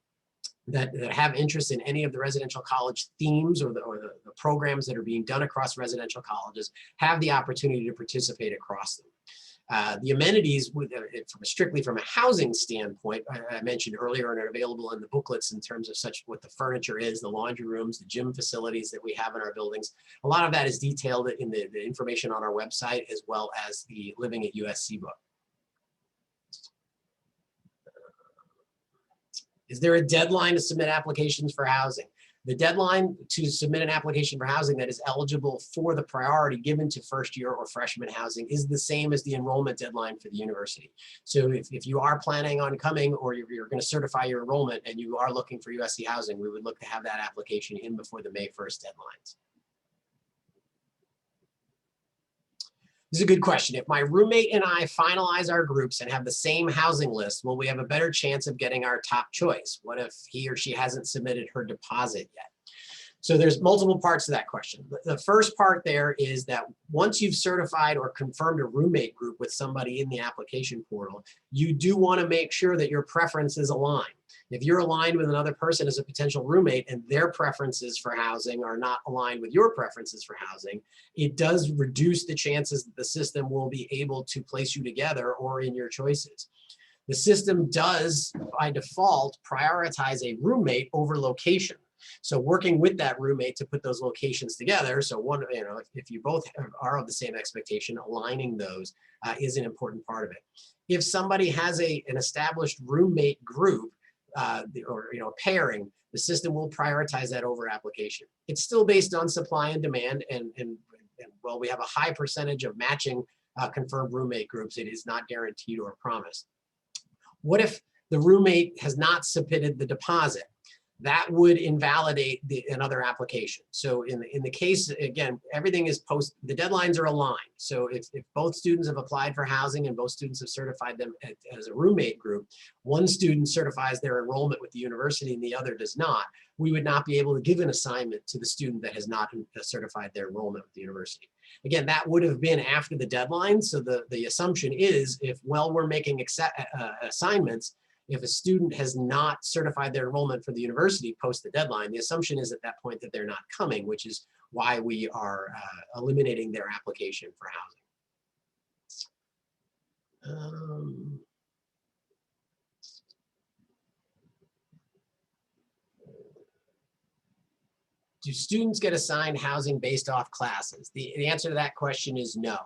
S1: that have interest in any of the residential college themes or the programs that are being done across residential colleges have the opportunity to participate across them. The amenities, strictly from a housing standpoint, I mentioned earlier and are available in the booklets in terms of what the furniture is, the laundry rooms, the gym facilities that we have in our buildings. A lot of that is detailed in the information on our website, as well as the Living at USC book. Is there a deadline to submit applications for housing? The deadline to submit an application for housing that is eligible for the priority given to first year or freshman housing is the same as the enrollment deadline for the university. So if you are planning on coming, or you're going to certify your enrollment and you are looking for USC housing, we would look to have that application in before the May 1st deadlines. This is a good question. If my roommate and I finalize our groups and have the same housing list, will we have a better chance of getting our top choice? What if he or she hasn't submitted her deposit yet? So there's multiple parts to that question. The first part there is that once you've certified or confirmed a roommate group with somebody in the application portal, you do want to make sure that your preferences align. If you're aligned with another person as a potential roommate and their preferences for housing are not aligned with your preferences for housing, it does reduce the chances that the system will be able to place you together or in your choices. The system does, by default, prioritize a roommate over location. So working with that roommate to put those locations together, so one, if you both are of the same expectation, aligning those is an important part of it. If somebody has an established roommate group, or a pairing, the system will prioritize that over application. It's still based on supply and demand, and while we have a high percentage of matching confirmed roommate groups, it is not guaranteed or promised. What if the roommate has not submitted the deposit? That would invalidate another application. So in the case, again, everything is the deadlines are aligned. So if both students have applied for housing and both students have certified them as a roommate group, one student certifies their enrollment with the university and the other does not, we would not be able to give an assignment to the student that has not certified their enrollment with the university. Again, that would have been after the deadline. So the assumption is, while we're making assignments, if a student has not certified their enrollment for the university post the deadline, the assumption is at that point that they're not coming, which is why we are eliminating their application for housing. Do students get assigned housing based off classes? The answer to that question is no.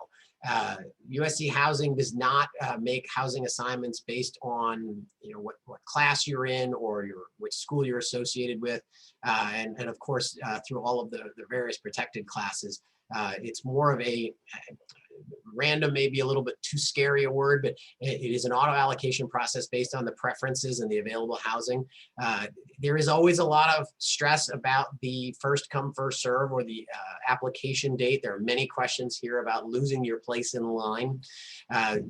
S1: USC Housing does not make housing assignments based on what class you're in or which school you're associated with, and of course through all of the various protected classes. It's more of a random, maybe a little bit too scary a word, but it is an auto allocation process based on the preferences and the available housing. There is always a lot of stress about the first come, first serve, or the application date. There are many questions here about losing your place in line.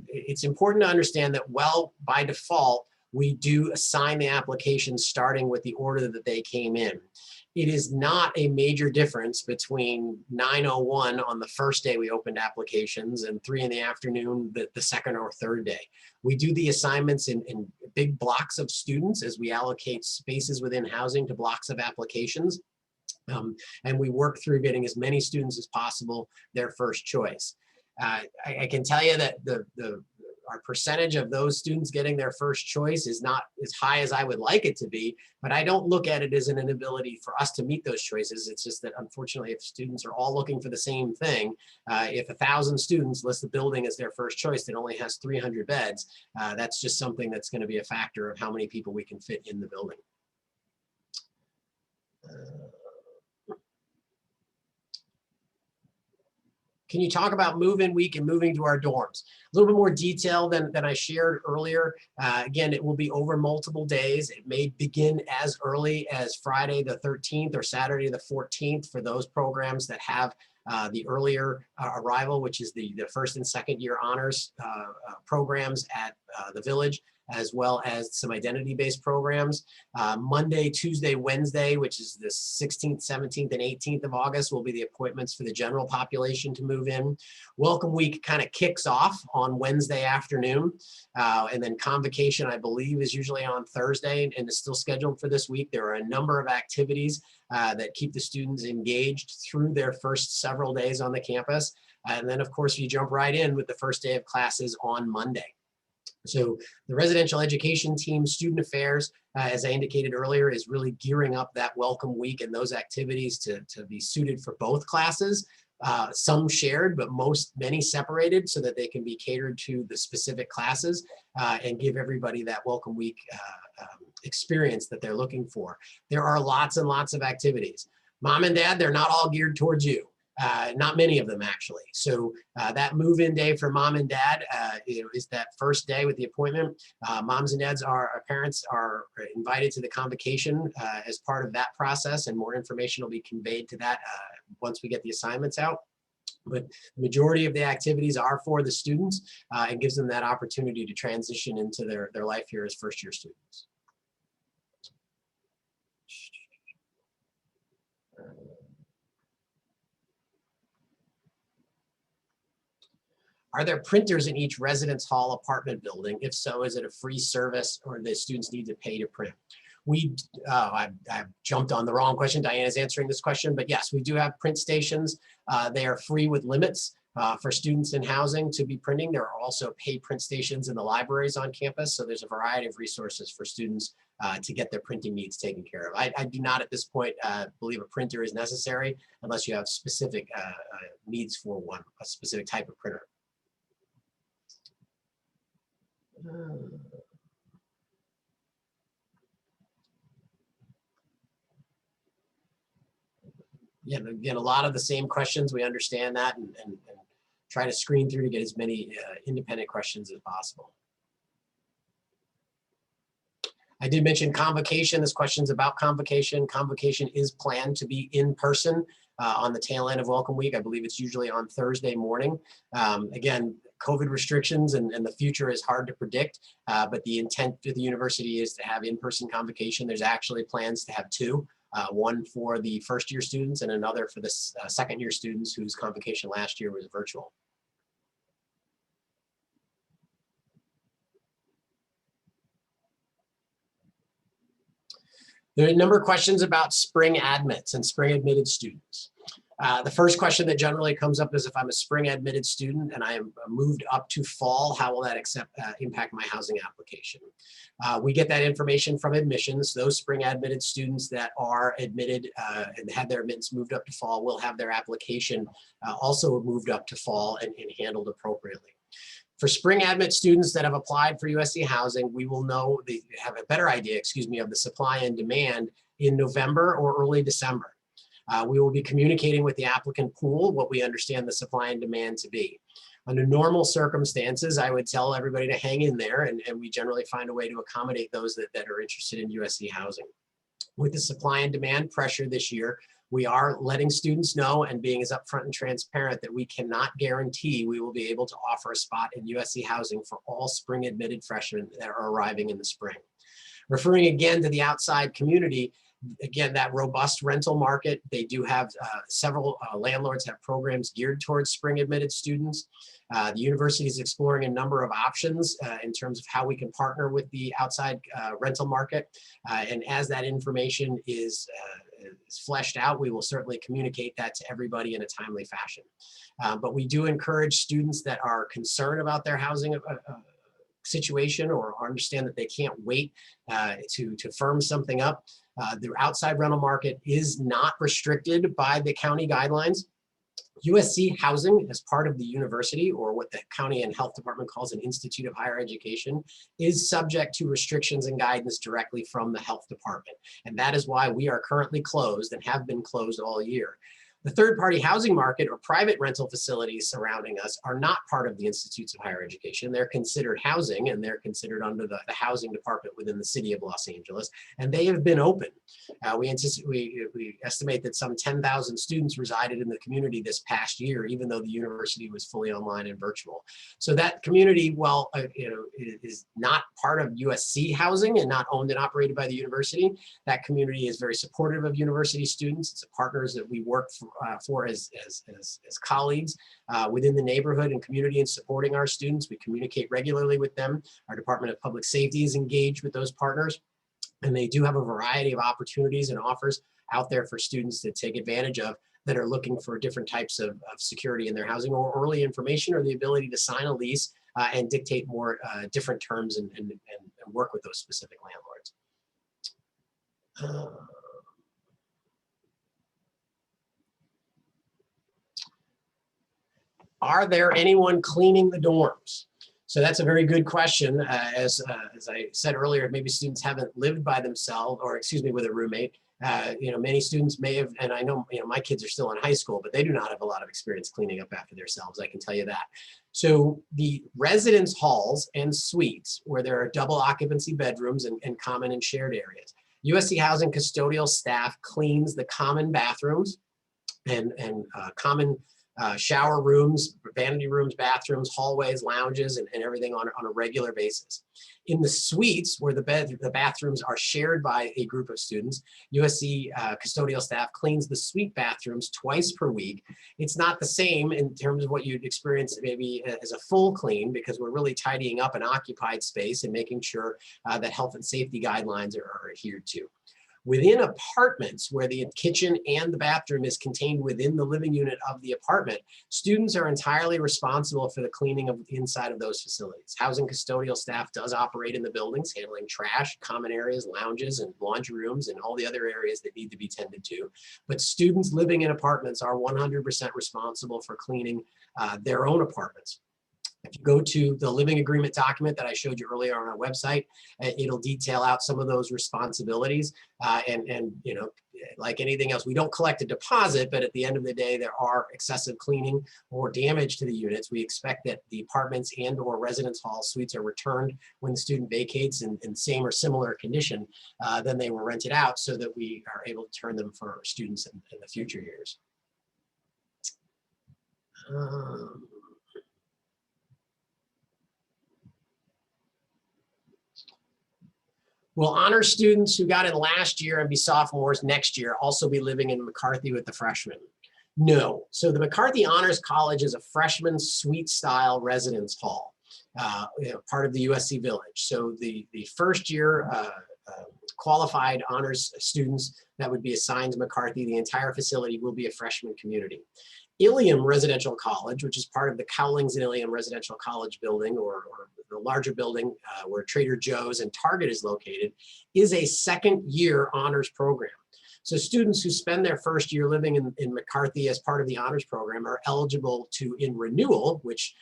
S1: It's important to understand that, well, by default, we do assign the applications starting with the order that they came in. It is not a major difference between 9:01 on the first day we opened applications and 3 in the afternoon the second or third day. We do the assignments in big blocks of students as we allocate spaces within housing to blocks of applications. And we work through getting as many students as possible their first choice. I can tell you that our percentage of those students getting their first choice is not as high as I would like it to be, but I don't look at it as an inability for us to meet those choices. It's just that, unfortunately, if students are all looking for the same thing, if 1,000 students list the building as their first choice that only has 300 beds, that's just something that's going to be a factor of how many people we can fit in the building. Can you talk about move-in week and moving to our dorms? A little bit more detail than I shared earlier. Again, it will be over multiple days. It may begin as early as Friday the 13th or Saturday the 14th for those programs that have the earlier arrival, which is the first and second year honors programs at the Village, as well as some identity-based programs. Monday, Tuesday, Wednesday, which is the 16th, 17th, and 18th of August, will be the appointments for the general population to move in. Welcome Week kind of kicks off on Wednesday afternoon, and then Convocation, I believe, is usually on Thursday and is still scheduled for this week. There are a number of activities that keep the students engaged through their first several days on the campus. And then, of course, you jump right in with the first day of classes on Monday. So the residential education team, student affairs, as I indicated earlier, is really gearing up that welcome week and those activities to be suited for both classes. some shared, but many separated so that they can be catered to the specific classes and give everybody that welcome week experience that they're looking for. There are lots and lots of activities. Mom and dad, they're not all geared towards you. Not many of them actually. So that move-in day for mom and dad is that first day with the appointment. Moms and dads parents are invited to the convocation as part of that process, and more information will be conveyed to that once we get the assignments out. But the majority of the activities are for the students and gives them that opportunity to transition into their life here as first-year students. Are there printers in each residence hall apartment building? If so, is it a free service or the students need to pay to print? I've jumped on the wrong question. Diana's answering this question, but yes, we do have print stations. They are free with limits for students in housing to be printing. There are also paid print stations in the libraries on campus. So there's a variety of resources for students to get their printing needs taken care of. I do not at this point believe a printer is necessary unless you have specific needs for a specific type of printer. Yeah, again, a lot of the same questions. We understand that and try to screen through to get as many independent questions as possible. I did mention convocation. This question's about convocation. Convocation is planned to be in person on the tail end of Welcome Week. I believe it's usually on Thursday morning. Again, COVID restrictions and the future is hard to predict, but the intent of the university is to have in-person convocation. There's actually plans to have two, one for the first-year students and another for the second-year students whose convocation last year was virtual. There are a number of questions about spring admits and spring admitted students. The first question that generally comes up is if I'm a spring admitted student and I am moved up to fall, how will that impact my housing application? We get that information from admissions. Those spring admitted students that are admitted and had their admittance moved up to fall will have their application also moved up to fall and handled appropriately. For spring admit students that have applied for USC housing, we will know, have a better idea, of the supply and demand in November or early December. We will be communicating with the applicant pool what we understand the supply and demand to be. Under normal circumstances, I would tell everybody to hang in there, and we generally find a way to accommodate those that are interested in USC housing. With the supply and demand pressure this year, we are letting students know and being as upfront and transparent that we cannot guarantee we will be able to offer a spot in USC housing for all spring admitted freshmen that are arriving in the spring. Referring again to the outside community, again, that robust rental market, they do have several landlords have programs geared towards spring admitted students. The university is exploring a number of options in terms of how we can partner with the outside rental market. And as that information is fleshed out, we will certainly communicate that to everybody in a timely fashion. But we do encourage students that are concerned about their housing situation or understand that they can't wait to firm something up. The outside rental market is not restricted by the county guidelines. USC housing as part of the university, or what the county and health department calls an institute of higher education, is subject to restrictions and guidance directly from the health department. And that is why we are currently closed and have been closed all year. The third-party housing market or private rental facilities surrounding us are not part of the institutes of higher education. They're considered housing, and they're considered under the housing department within the city of Los Angeles, and they have been open. We estimate that some 10,000 students resided in the community this past year, even though the university was fully online and virtual. So that community, while is not part of USC housing and not owned and operated by the university, that community is very supportive of university students. It's partners that we work for as colleagues within the neighborhood and community and supporting our students. We communicate regularly with them. Our Department of Public Safety is engaged with those partners, and they do have a variety of opportunities and offers out there for students to take advantage of that are looking for different types of security in their housing or early information or the ability to sign a lease and dictate more different terms and work with those specific landlords. Are there anyone cleaning the dorms? So that's a very good question. As I said earlier, maybe students haven't lived by themselves, or excuse me, with a roommate. Many students may have, and I know, my kids are still in high school, but they do not have a lot of experience cleaning up after themselves. I can tell you that. So the residence halls and suites, where there are double occupancy bedrooms and common and shared areas, USC Housing custodial staff cleans the common bathrooms and common shower rooms, vanity rooms, bathrooms, hallways, lounges, and everything on a regular basis. In the suites, where the bathrooms are shared by a group of students, USC custodial staff cleans the suite bathrooms twice per week. It's not the same in terms of what you'd experience maybe as a full clean, because we're really tidying up an occupied space and making sure that health and safety guidelines are adhered to. Within apartments, where the kitchen and the bathroom is contained within the living unit of the apartment, students are entirely responsible for the cleaning of the inside of those facilities. Housing custodial staff does operate in the buildings, handling trash, common areas, lounges, and laundry rooms, and all the other areas that need to be tended to. But students living in apartments are 100% responsible for cleaning their own apartments. If you go to the living agreement document that I showed you earlier on our website, it'll detail out some of those responsibilities. And like anything else, we don't collect a deposit, but at the end of the day, there are excessive cleaning or damage to the units. We expect that the apartments and or residence hall suites are returned when the student vacates in same or similar condition than they were rented out, so that we are able to turn them for students in the future years. Will honor students who got in last year and be sophomores next year also be living in McCarthy with the freshmen? No. So the McCarthy Honors College is a freshman suite style residence hall, part of the USC Village. So the first year qualified honors students that would be assigned to McCarthy, the entire facility will be a freshman community. Ilium Residential College, which is part of the Cowlings and Ilium Residential College building, or the larger building where Trader Joe's and Target is located, is a second year honors program. So students who spend their first year living in McCarthy as part of the honors program are eligible to, in renewal, which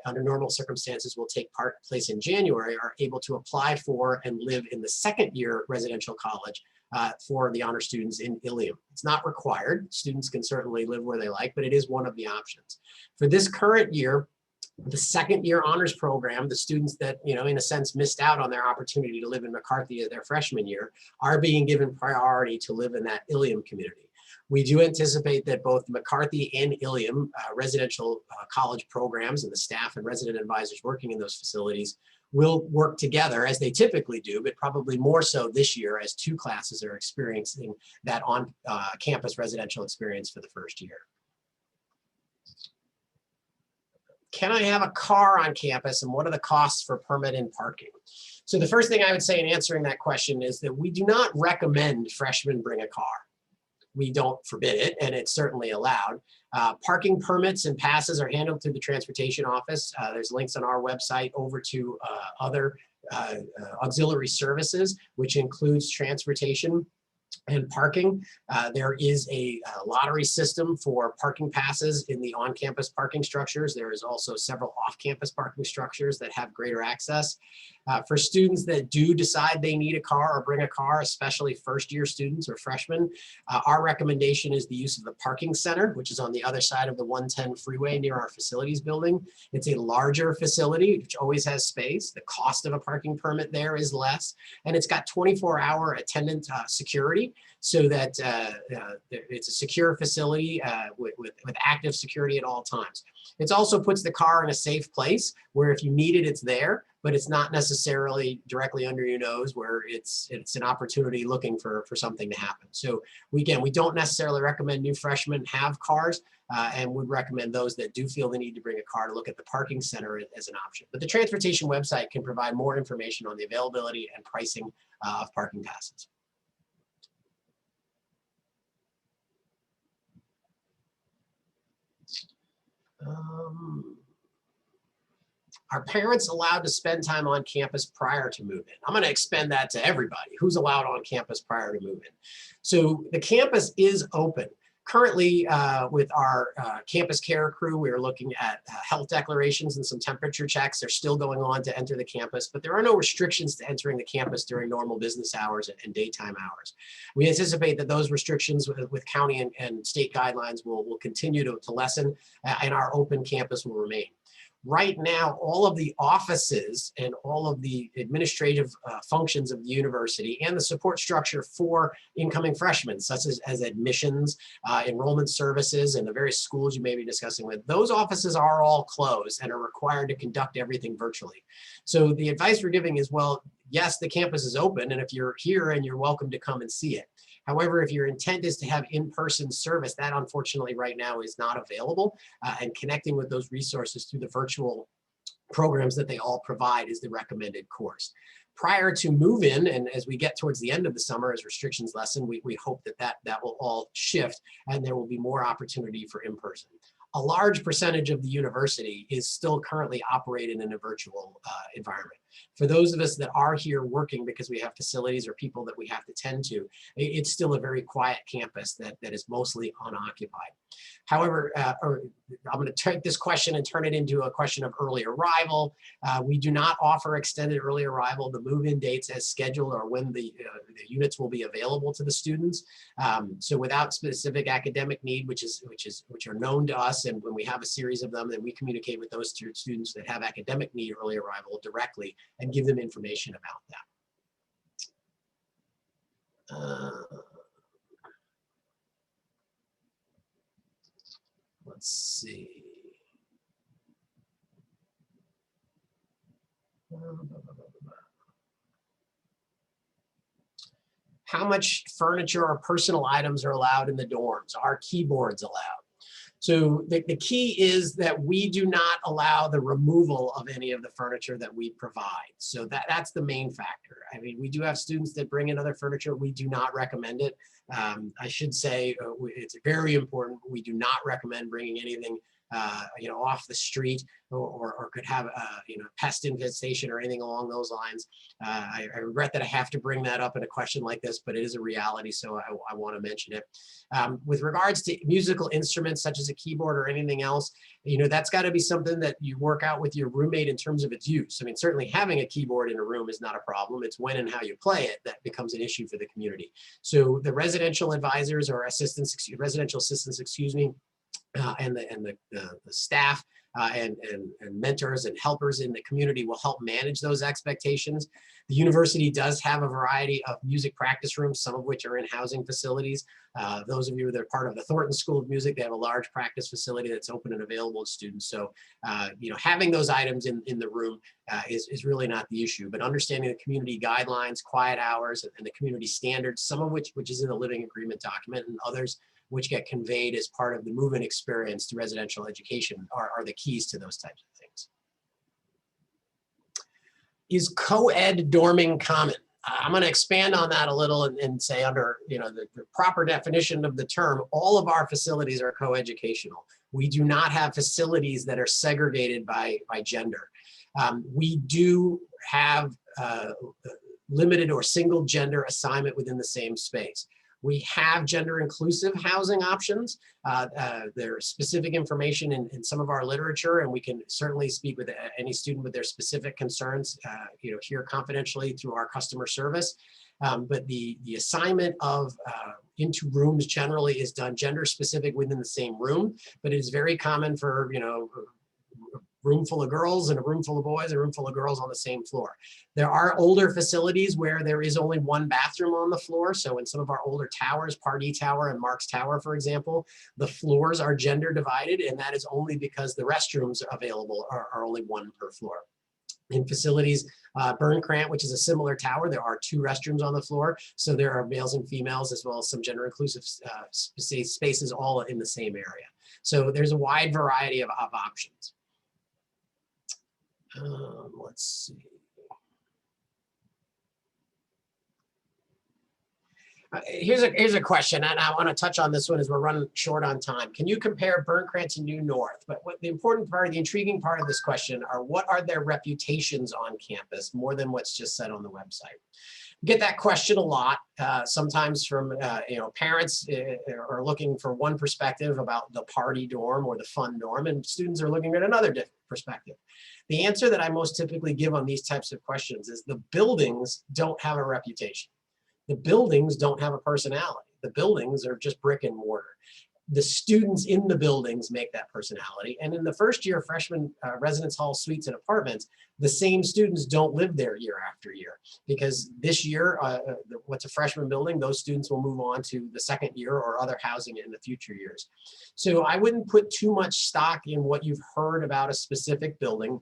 S1: under normal circumstances will take place in January, are able to apply for and live in the second year residential college for the honor students in Ilium. It's not required. Students can certainly live where they like, but it is one of the options. For this current year, the second year honors program, the students that, in a sense, missed out on their opportunity to live in McCarthy as their freshman year, are being given priority to live in that Ilium community. We do anticipate that both McCarthy and Ilium residential college programs and the staff and resident advisors working in those facilities will work together, as they typically do, but probably more so this year, as two classes are experiencing that on-campus residential experience for the first year. Can I have a car on campus, and what are the costs for permit and parking? So the first thing I would say in answering that question is that we do not recommend freshmen bring a car. We don't forbid it, and it's certainly allowed. Parking permits and passes are handled through the transportation office. There's links on our website over to other auxiliary services, which includes transportation and parking. There is a lottery system for parking passes in the on-campus parking structures. There is also several off-campus parking structures that have greater access. For students that do decide they need a car or bring a car, especially first-year students or freshmen, our recommendation is the use of the parking center, which is on the other side of the 110 freeway near our facilities building. It's a larger facility, which always has space. The cost of a parking permit there is less, and it's got 24-hour attendant security, so that it's a secure facility with active security at all times. It also puts the car in a safe place where if you need it, it's there, but it's not necessarily directly under your nose where it's an opportunity looking for something to happen. So we don't necessarily recommend new freshmen have cars, and would recommend those that do feel the need to bring a car to look at the parking center as an option. But the transportation website can provide more information on the availability and pricing of parking passes. Are parents allowed to spend time on campus prior to move-in? I'm going to expand that to everybody. Who's allowed on campus prior to move-in? So the campus is open. Currently, with our campus care crew, we are looking at health declarations and some temperature checks. They're still going on to enter the campus, but there are no restrictions to entering the campus during normal business hours and daytime hours. We anticipate that those restrictions with county and state guidelines will continue to lessen, and our open campus will remain. Right now, all of the offices and all of the administrative functions of the university and the support structure for incoming freshmen, such as admissions, enrollment services, and the various schools you may be discussing with, those offices are all closed and are required to conduct everything virtually. So the advice we're giving is, well, yes, the campus is open, and if you're here, and you're welcome to come and see it. However, if your intent is to have in-person service, that unfortunately right now is not available, and connecting with those resources through the virtual programs that they all provide is the recommended course. Prior to move-in, and as we get towards the end of the summer, as restrictions lessen, we hope that will all shift, and there will be more opportunity for in-person. A large percentage of the university is still currently operating in a virtual environment. For those of us that are here working because we have facilities or people that we have to tend to, it's still a very quiet campus that is mostly unoccupied. However, I'm going to take this question and turn it into a question of early arrival. We do not offer extended early arrival. The move-in dates as scheduled or when the units will be available to the students. So without specific academic need, which are known to us, and when we have a series of them, then we communicate with those students that have academic need early arrival directly and give them information about that. Let's see. How much furniture or personal items are allowed in the dorms? Are keyboards allowed? So the key is that we do not allow the removal of any of the furniture that we provide. So that's the main factor. I mean, we do have students that bring in other furniture. We do not recommend it. I should say it's very important. We do not recommend bringing anything off the street or could have pest infestation or anything along those lines. I regret that I have to bring that up in a question like this, but it is a reality, so I want to mention it. With regards to musical instruments such as a keyboard or anything else, that's got to be something that you work out with your roommate in terms of its use. I mean, certainly having a keyboard in a room is not a problem. It's when and how you play it that becomes an issue for the community. So the residential advisors or residential assistants, and the staff and mentors and helpers in the community will help manage those expectations. The university does have a variety of music practice rooms, some of which are in housing facilities. Those of you that are part of the Thornton School of Music, they have a large practice facility that's open and available to students. So, having those items in the room is really not the issue, but understanding the community guidelines, quiet hours, and the community standards, some of which is in the living agreement document, and others which get conveyed as part of the move-in experience to residential education are the keys to those types of things. Is co-ed dorming common? I'm going to expand on that a little and say under the proper definition of the term, all of our facilities are co-educational. We do not have facilities that are segregated by gender. We do have limited or single gender assignment within the same space. We have gender inclusive housing options. There's specific information in some of our literature, and we can certainly speak with any student with their specific concerns, here confidentially through our customer service. But the assignment of into rooms generally is done gender specific within the same room, but it is very common for, room full of girls and a room full of boys, a room full of girls on the same floor. There are older facilities where there is only one bathroom on the floor. So in some of our older towers, Pardee Tower and Marks Tower, for example, the floors are gender divided, and that is only because the restrooms available are only one per floor. In facilities, Burncrant, which is a similar tower, there are 2 restrooms on the floor. So there are males and females, as well as some gender inclusive spaces all in the same area. So there's a wide variety of options. Let's see. Here's a question, and I want to touch on this one as we're running short on time. Can you compare Burncrant to New North? But what the important part, the intriguing part of this question are, what are their reputations on campus more than what's just said on the website? Get that question a lot, sometimes from parents are looking for one perspective about the party dorm or the fun dorm, and students are looking at another different perspective. The answer that I most typically give on these types of questions is the buildings don't have a reputation. The buildings don't have a personality. The buildings are just brick and mortar. The students in the buildings make that personality. And in the first year freshman residence hall suites and apartments, the same students don't live there year after year, because this year, what's a freshman building, those students will move on to the second year or other housing in the future years. So I wouldn't put too much stock in what you've heard about a specific building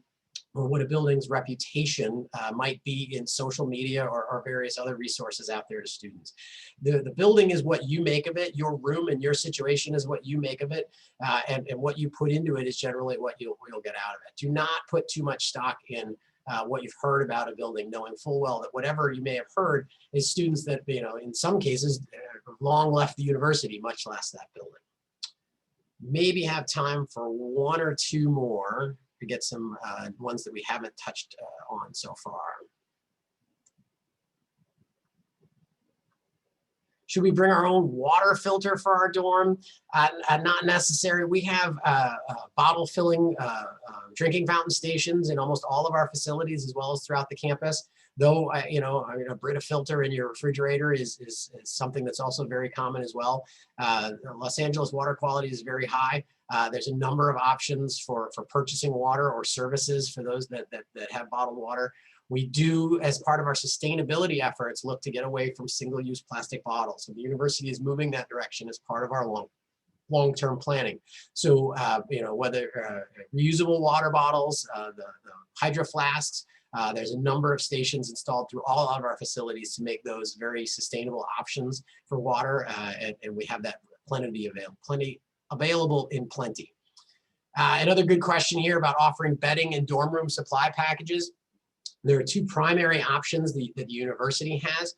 S1: or what a building's reputation might be in social media or various other resources out there to students. The building is what you make of it. Your room and your situation is what you make of it. And what you put into it is generally what you'll get out of it. Do not put too much stock in what you've heard about a building, knowing full well that whatever you may have heard is students that, in some cases, long left the university, much less that building. Maybe have time for one or two more to get some ones that we haven't touched on so far. Should we bring our own water filter for our dorm? Not necessary. We have bottle filling drinking fountain stations in almost all of our facilities, as well as throughout the campus. Though, a Brita filter in your refrigerator is something that's also very common as well. Los Angeles water quality is very high. There's a number of options for purchasing water or services for those that have bottled water. We do, as part of our sustainability efforts, look to get away from single-use plastic bottles. And the university is moving that direction as part of our long-term planning. So, whether reusable water bottles, the hydro flasks, there's a number of stations installed through all of our facilities to make those very sustainable options for water, and we have that plenty available in plenty. Another good question here about offering bedding and dorm room supply packages. There are two primary options that the university has.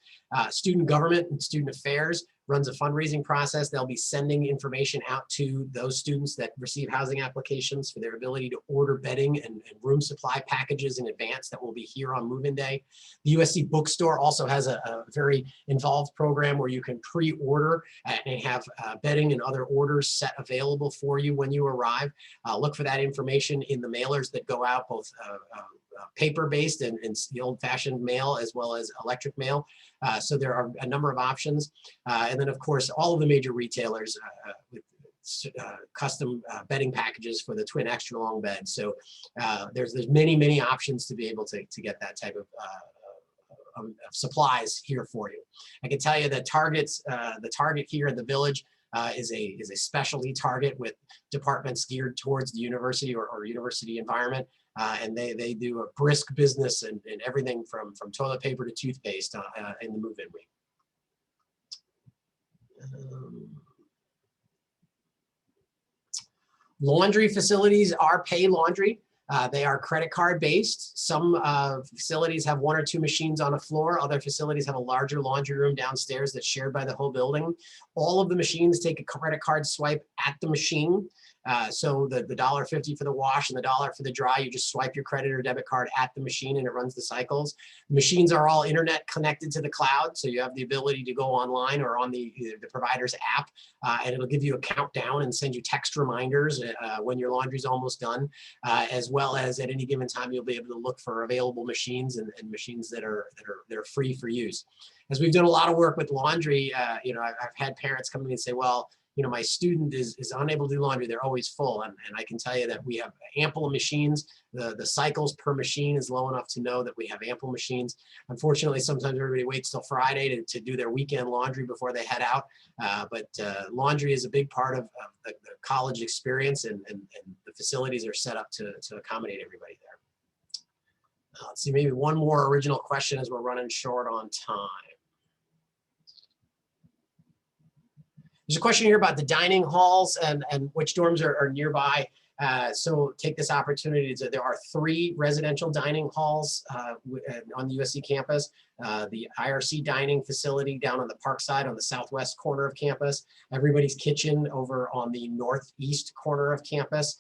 S1: Student government and student affairs runs a fundraising process. They'll be sending information out to those students that receive housing applications for their ability to order bedding and room supply packages in advance that will be here on move-in day. The USC bookstore also has a very involved program where you can pre-order and have bedding and other orders set available for you when you arrive. Look for that information in the mailers that go out, both paper-based and the old-fashioned mail, as well as electric mail. So there are a number of options. And then, of course, all of the major retailers with custom bedding packages for the twin extra long bed. So there's many options to be able to get that type of supplies here for you. I can tell you that the Target here in the Village is a specialty Target with departments geared towards the university or university environment. And they do a brisk business and everything from toilet paper to toothpaste in the move-in week. Laundry facilities are pay laundry. They are credit card based. Some facilities have one or two machines on a floor. Other facilities have a larger laundry room downstairs that's shared by the whole building. All of the machines take a credit card swipe at the machine. So the $1.50 for the wash and the $1 for the dry, you just swipe your credit or debit card at the machine and it runs the cycles. The machines are all internet connected to the cloud, so you have the ability to go online or on the provider's app, and it'll give you a countdown and send you text reminders when your laundry's almost done, as well as at any given time you'll be able to look for available machines and machines that are free for use. As we've done a lot of work with laundry, I've had parents come to me and say, well, my student is unable to do laundry. They're always full. And I can tell you that we have ample machines. The cycles per machine is low enough to know that we have ample machines. Unfortunately, sometimes everybody waits till Friday to do their weekend laundry before they head out. But laundry is a big part of the college experience, and the facilities are set up to accommodate everybody there. Let's see, maybe one more original question as we're running short on time. There's a question here about the dining halls and which dorms are nearby. So take this opportunity to, there are 3 residential dining halls on the USC campus. The IRC dining facility down on the park side on the southwest corner of campus. Everybody's Kitchen over on the northeast corner of campus,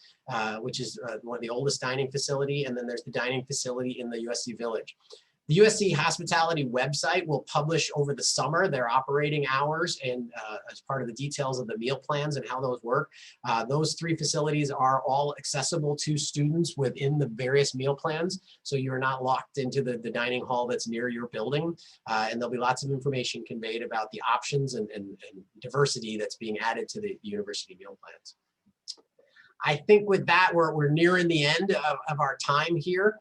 S1: which is one of the oldest dining facility. And then there's the dining facility in the USC Village. The USC Hospitality website will publish over the summer their operating hours and as part of the details of the meal plans and how those work. Those 3 facilities are all accessible to students within the various meal plans. So you're not locked into the dining hall that's near your building. And there'll be lots of information conveyed about the options and diversity that's being added to the university meal plans. I think with that, we're nearing the end of our time here.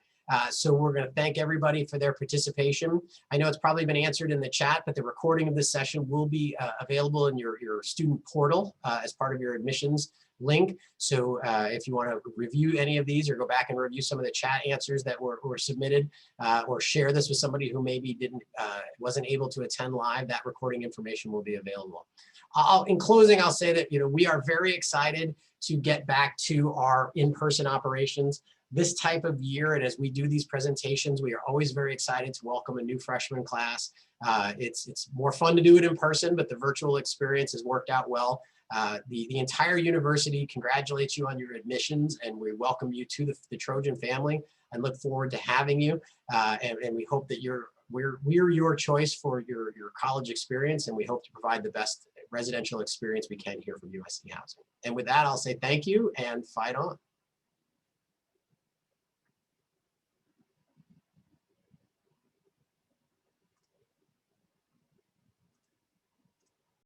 S1: So we're going to thank everybody for their participation. I know it's probably been answered in the chat, but the recording of this session will be available in your student portal as part of your admissions link. So if you want to review any of these or go back and review some of the chat answers that were submitted or share this with somebody who maybe wasn't able to attend live, that recording information will be available. In closing, I'll say that we are very excited to get back to our in-person operations this type of year. And as we do these presentations, we are always very excited to welcome a new freshman class. It's more fun to do it in person, but the virtual experience has worked out well. The entire university congratulates you on your admissions, and we welcome you to the Trojan family and look forward to having you. And we hope that we're your choice for your college experience, and we hope to provide the best residential experience we can here from USC Housing. And with that, I'll say thank you and fight on.